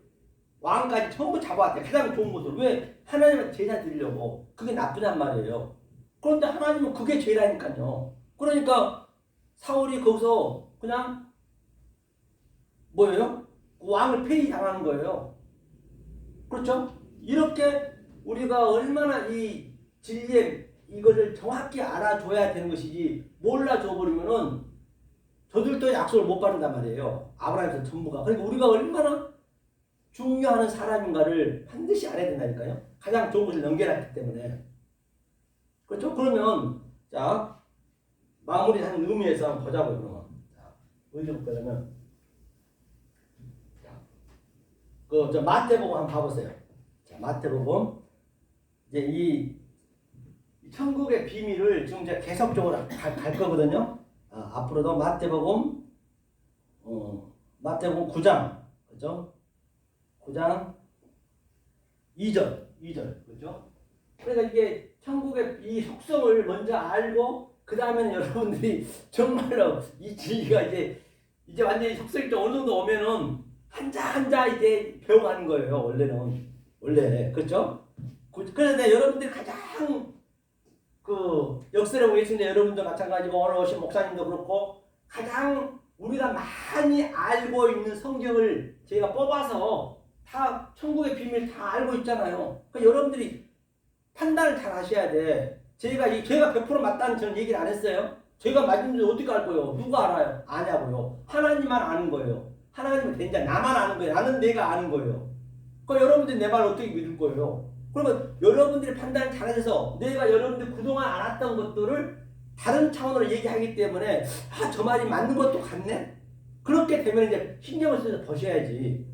왕까지 전부 잡아왔대. 가장 좋은 것을. 왜? 하나님한테 제사 드리려고. 그게 나쁘단 말이에요. 그런데 하나님은 그게 죄라니까요. 그러니까 사울이 거기서 그냥 뭐예요? 왕을 폐위당하는 거예요. 그렇죠? 이렇게 우리가 얼마나 이 진리의 이거를 정확히 알아줘야 되는 것이지 몰라줘 버리면은 저들도 약속을 못 받는단 말이에요. 아브라함에서 전부가. 그러니까 우리가 얼마나 중요한 사람인가를 반드시 알아야 된다니까요. 가장 좋은 것을 넘겨놨기 때문에. 그렇죠? 그러면 자 마무리하는 의미에서 한번 보자고요. 그러면 어디 볼까요? 저 마태복음 한번 봐보세요. 자, 마태복음 이제 이 천국의 비밀을 지금 이제 계속적으로 갈 거거든요. 앞으로도 마태복음 9장 그죠? 9장 2절 그죠? 그러니까 이게 천국의 이 속성을 먼저 알고 그 다음에는 여러분들이 정말로 이 진리가 이제 완전히 속성이 좀 어느 정도 오면은 한자 이제 배워가는 거예요. 원래 그렇죠? 그런데 여러분들이 가장 그 역설에 보겠습니다. 여러분도 마찬가지고 오늘 오신 목사님도 그렇고 가장 우리가 많이 알고 있는 성경을 저희가 뽑아서 다 천국의 비밀 다 알고 있잖아요. 그러니까 여러분들이 판단을 잘 하셔야 돼. 저희가 100% 맞다는 저는 얘기를 안 했어요. 저희가 맞는지 어떻게 알 거예요? 누가 알아요? 아냐고요. 하나님만 아는 거예요. 하나님은 된자 나만 아는 거예요. 나는 내가 아는 거예요. 그러니까 여러분들이 내 말을 어떻게 믿을 거예요? 그러면 여러분들이 판단을 잘하셔서 내가 여러분들이 그동안 알았던 것들을 다른 차원으로 얘기하기 때문에 저 말이 맞는 것도 같네? 그렇게 되면 이제 신경을 써서 보셔야지.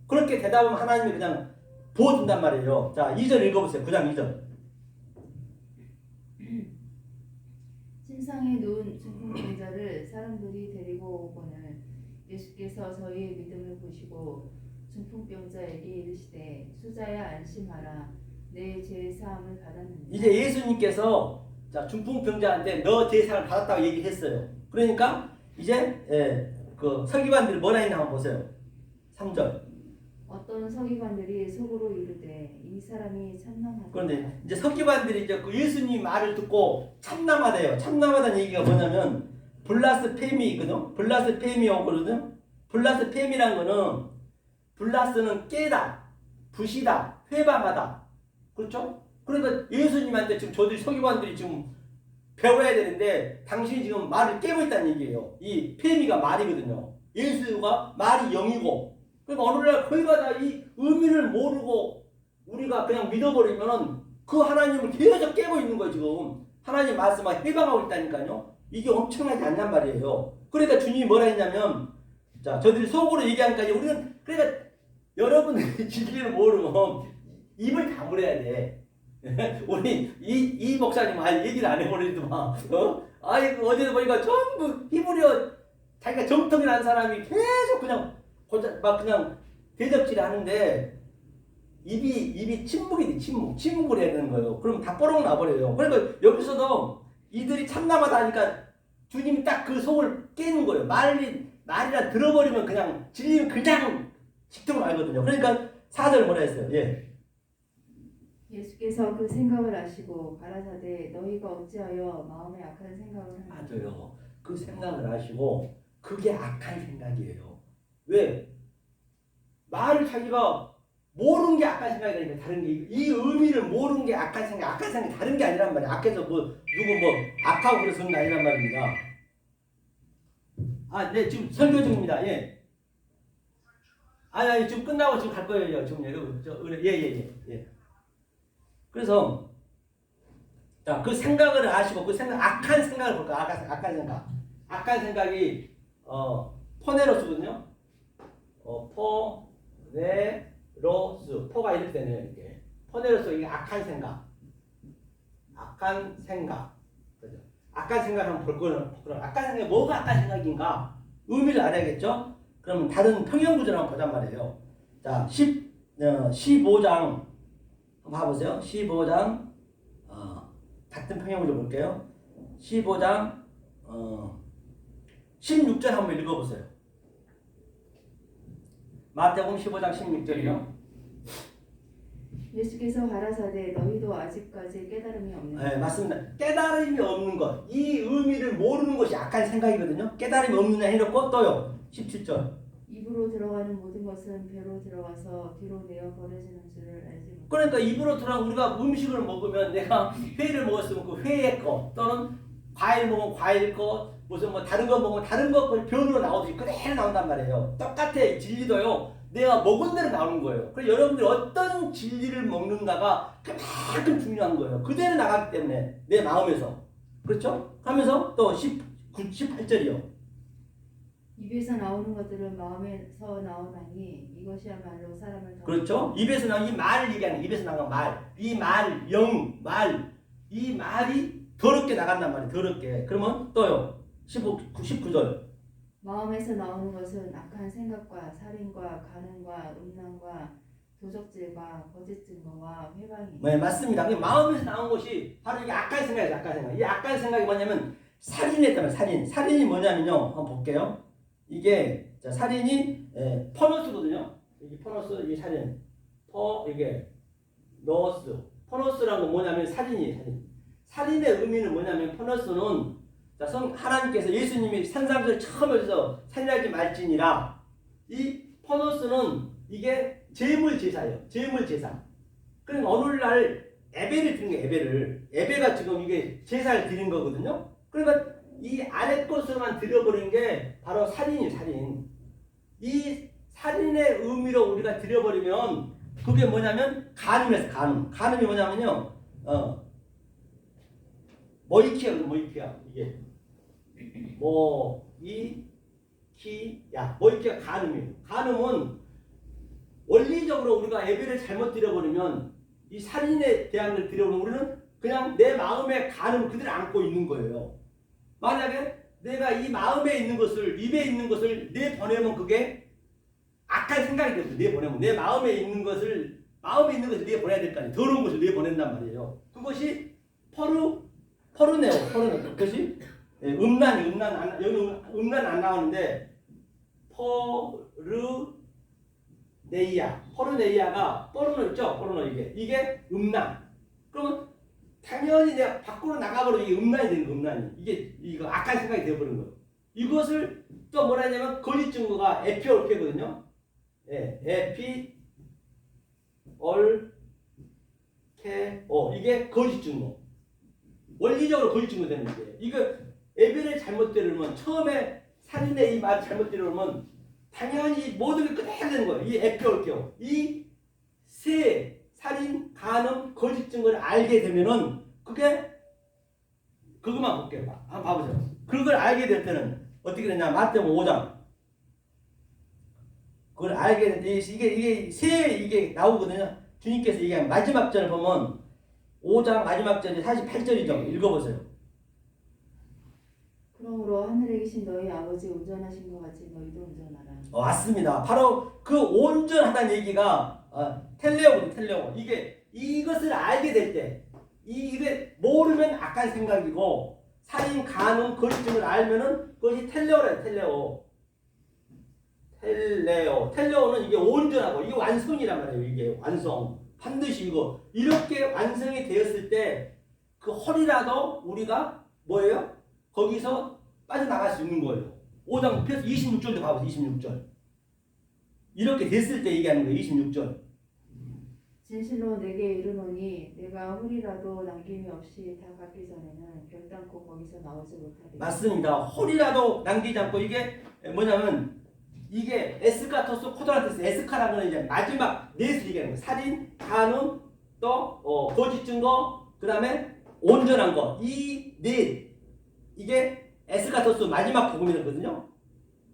그렇게 되다 보면 하나님이 그냥 부어준단 말이에요. 자, 2절 읽어보세요. 9장 2절. 침상에 누운 중풍병자를 사람들이 데리고 오거늘 예수께서 저희의 믿음을 보시고 중풍병자에게 이르시되 수자야 안심하라 내 죄 사함을 받았느니라. 이제 예수님께서 자 중풍병자한테 너 죄 사함을 받았다고 얘기했어요. 그러니까 이제 그 서기관들이 뭐라 했나 한번 보세요. 3절. 어떤 서기관들이 속으로 이르되 이 사람이 참남하다. 그런데 이제 서기관들이 이제 그 예수님 말을 듣고 참남하대요. 참남하다는 얘기가 뭐냐면 블라스페미거든. 블라스페미오거든요. 블라스페미란 거는 블라스는 깨다, 부시다, 회방하다. 그렇죠? 그러니까 예수님한테 지금 저들 서기관들이 지금 배워야 되는데 당신이 지금 말을 깨고 있다는 얘기예요. 이 페미가 말이거든요. 예수가 말이 영이고 그러니까 어느 날 거기가 다 이 의미를 모르고 우리가 그냥 믿어버리면은 그 하나님을 계속 깨고 있는 거예요. 지금 하나님 말씀을 해방하고 있다니까요. 이게 엄청나지 않냔 말이에요. 그러니까 주님이 뭐라 했냐면 자 저들이 속으로 얘기하니까 우리는 그러니까 여러분들이 진리를 모르면 입을 다물어야 돼. 우리 이 목사님 얘기를 안 해버리더만. 어제 보니까 전부 히브리어 자기가 정통이라는 사람이 계속 그냥 대접질 하는데 입이 침묵을 해야 되는 거예요. 그럼 다 뽀록 나버려요. 그러니까 여기서도 이들이 참남하다 하니까 주님이 딱 그 속을 깨는 거예요. 말이라 들어버리면 그냥 진리는 그냥 직통을 알거든요. 그러니까 4절 뭐라 했어요? 예. 예수께서 그 생각을 아시고 가라사대 너희가 어찌하여 마음에 악한 생각을 하느냐. 맞아요. 그 생각을 아시고 그게 악한 생각이에요. 왜? 말을 자기가 모르는 게 악한 생각이니까 다른 게 이 의미를 모르는 게 악한 생각이 다른 게 아니란 말이야. 악해서 누구 악하고 그래서 그런 게 아니란 말입니다. 네 지금 설교 중입니다. 예. 아니 지금 끝나고 지금 갈 거예요. 지금 예. 그래서 자 그 생각을 아시고 그 악한 생각을 볼까? 악한 생각이 포네로스거든요. 포네로스 포가 이럴 때는 이게 포네로스 이게 악한 생각 그죠? 악한 생각을 한번 볼 거는 악한 생각이 뭐가 악한 생각인가 의미를 알아야겠죠? 그러면 다른 평형 구조를 한번 보잔 말이에요. 자 15장 한번 봐보세요. 15장 같은 평형 구조 볼게요. 15장 16절 한번 읽어보세요. 마태복음 15장 16절이요. 예수께서 가라사대 너희도 아직까지 깨달음이 없느냐. 네, 맞습니다. 깨달음이 없는 것, 이 의미를 모르는 것이 악한 생각이거든요. 깨달음이 없느냐 해놓고 또요. 17절. 입으로 들어가는 모든 것은 배로 들어가서 뒤로 내어 버려지는 줄을 알지 못하느냐. 그러니까 입으로 들어간 우리가 음식을 먹으면 내가 회를 먹었으면 그 회의 거 또는 과일 먹으면 과일 거 무슨 다른 거 먹으면 다른 거 변으로 나오듯이 그대로 나온단 말이에요. 똑같아. 진리도요. 내가 먹은 대로 나오는 거예요. 그래서 여러분들이 어떤 진리를 먹는가가 그만큼 중요한 거예요. 그대로 나가기 때문에 내 마음에서. 그렇죠? 하면서 또 18절이요. 입에서 나오는 것들은 마음에서 나오나니 이것이야말로 사람을 더 그렇죠? 입에서 나온 이 말을 얘기하는 거예요. 입에서 나온 말. 이 말, 말. 이 말이 더럽게 나간단 말이에요. 더럽게. 그러면 또요. 19절. 마음에서 나오는 것은 악한 생각과 살인과 간음과 음란과 도적질과 거짓 증거와 회방이 네, 맞습니다. 그 마음에서 나온 것이 바로 이게 악한 생각이죠. 악한 생각. 이 악한 생각이 뭐냐면 살인했다면 살인. 살인이 뭐냐면요. 한번 볼게요. 이게 자, 살인이 퍼너스거든요. 이게 퍼너스, 이게 살인. 이게 너스. 퍼너스라는 건 뭐냐면 살인이에요. 살인. 살인의 의미는 뭐냐면 퍼너스는 자, 하나님께서 예수님이 산상수를 처음 오셔서 살인하지 말지니라. 이 퍼너스는 이게 제물제사예요. 제물제사. 그럼 어느 날 예배를 드린 거예요. 예배가 지금 이게 제사를 드린 거거든요. 그러니까 이 아래 것으로만 드려버린 게 바로 살인이에요. 살인. 이 살인의 의미로 우리가 드려버리면 그게 뭐냐면 간음이었어요. 간음. 간음이 뭐냐면요. 모이키야. 이게 모이키야 간음이에요. 간음은 원리적으로 우리가 예배를 잘못 드려버리면 이 살인에 대한 걸 드려보면 우리는 그냥 내 마음의 간음을 그대로 안고 있는 거예요. 만약에 내가 이 마음에 있는 것을, 입에 있는 것을 내보내면 그게 악한 생각이 되거든요. 내보내면 내 마음에 있는 것을 내보내야 될 거 아니에요. 더러운 것을 내보낸단 말이에요. 그것이 퍼르네오. 그것이 여기 음란 안 나오는데 포르네이아가 포르노 있죠? 포르노 이게 음란. 그러면 당연히 내가 밖으로 나가버리면 이게 음란이 되는 거예요. 음란이. 이거 악한 생각이 되어버린 거예요. 이것을 또 뭐라 하냐면 거짓 증거가 에피올케거든요. 이게 거짓 증거. 원리적으로 거짓 증거 되는 거예요. 이거 예배를 잘못 드리면 처음에 살인의 이 말을 잘못 드리면 당연히 모든 게 그대로 되는 거예요. 이 에피올케오. 이 세 살인, 간음, 거짓 증거를 알게 되면은 그것만 볼게요. 한번 봐보세요. 그걸 알게 될 때는 어떻게 되냐? 마태복음 5장. 그걸 알게 될 때 이게 나오거든요. 주님께서 얘기한 마지막 절을 보면 5장 마지막 절이 48절이죠. 읽어보세요. 그러므로 하늘에 계신 너희 아버지 운전하신 것 같이 너희도 운전하라. 맞습니다. 바로 그 온전하다는 얘기가 텔레오. 이것을 알게 될 때, 이게 모르면 악한 생각이고 살인, 간음, 거짓을 알면은 그것이 텔레오래요. 텔레오는 이게 온전하고 이게 완성이란 말이에요. 이게 완성. 반드시 이렇게 완성이 되었을 때 그 헐이라도 우리가 뭐예요? 거기서 빠져나갈 수 있는 거예요. 5장 26절도 봐보세요. 26절. 이렇게 됐을 때 얘기하는 거예요. 26절. 진실로 내게 이르노니 내가 홀이라도 남김이 없이 다 갚기 전에는 결단코 거기서 나오지 못하리라. 맞습니다. 홀이라도 남기지 않고 이게 뭐냐면 이게 에스카토스 코드란테스 에스카라는 이제 마지막 넷을 얘기하는 거예요. 살인, 간음, 또 거짓 증거, 그 다음에 온전한 거. 이 넷. 이게 에스카토스 마지막 복음이거든요.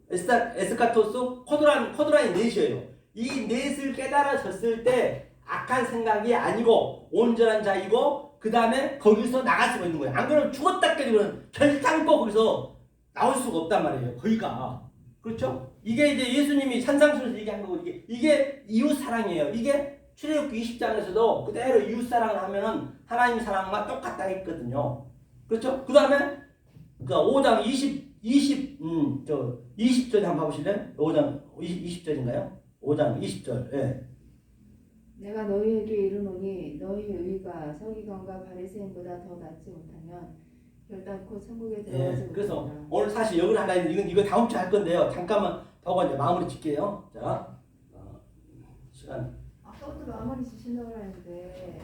에스카토스 코드란이 넷이에요. 이 넷을 깨달아졌을 때 악한 생각이 아니고 온전한 자이고 그 다음에 거기서 나갈 수가 있는 거예요. 안 그러면 죽었다 깨지면 결단코 거기서 나올 수가 없단 말이에요. 거기가. 그렇죠? 이게 이제 예수님이 산상수에서 얘기한 거고 이게 이웃 사랑이에요. 이게 출애굽기 20장에서도 그대로 이웃 사랑을 하면은 하나님 사랑과 똑같다 했거든요. 그렇죠? 그 다음에 5장 20절 한번 봐보실래요? 5장 20절인가요? 5장 20절. 예. 내가 너희에게 이르노니 너희 의가 서기관과 바리새인보다 더 낫지 못하면 결단코 천국에 들어가지 못한다. 그래서 오늘 사실 여기를 하려 했는데 이거 다음 주에 할 건데요. 잠깐만 보고 이제 마무리 짓게요. 자, 시간. 아까부터 마무리 지시려고 했는데.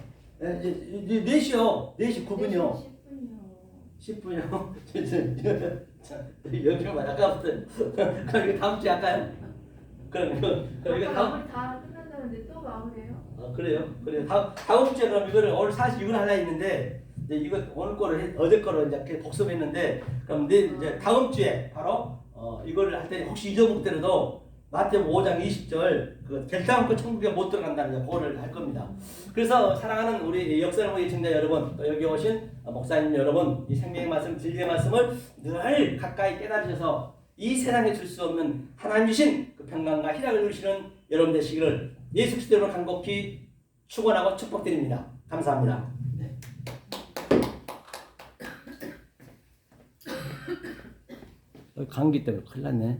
이제 4시요. 4시 9분이요. 10분이요. 10분이요. 여기만 아까부터. 그럼 이거 다음 주에 할까요? 그럼 이거 다음. 마무리 다 끝난다는데 또 마무리해요? 그래요. 다음 주에 그럼 이거를 오늘 사실 이걸 하려 했는데 이제 이거 오늘 거를 어제 거를 이제 복습했는데 그럼 이제 다음 주에 바로 이거를 할 때 혹시 잊어먹더라도 마태복음 5장 20절 그 결단코 천국에 못 들어간다는 그거를 할 겁니다. 그래서 사랑하는 우리 역사를 예청자 여러분, 또 여기 오신 목사님 여러분, 이 생명의 말씀, 진리의 말씀을 늘 가까이 깨달으셔서 이 세상에 줄 수 없는 하나님 주신 그 평강과 희락을 누리시는 여러분 되시기를 예수 그리스도로 간곡히 축원하고 축복드립니다. 감사합니다. 감기 때문에 큰일 났네.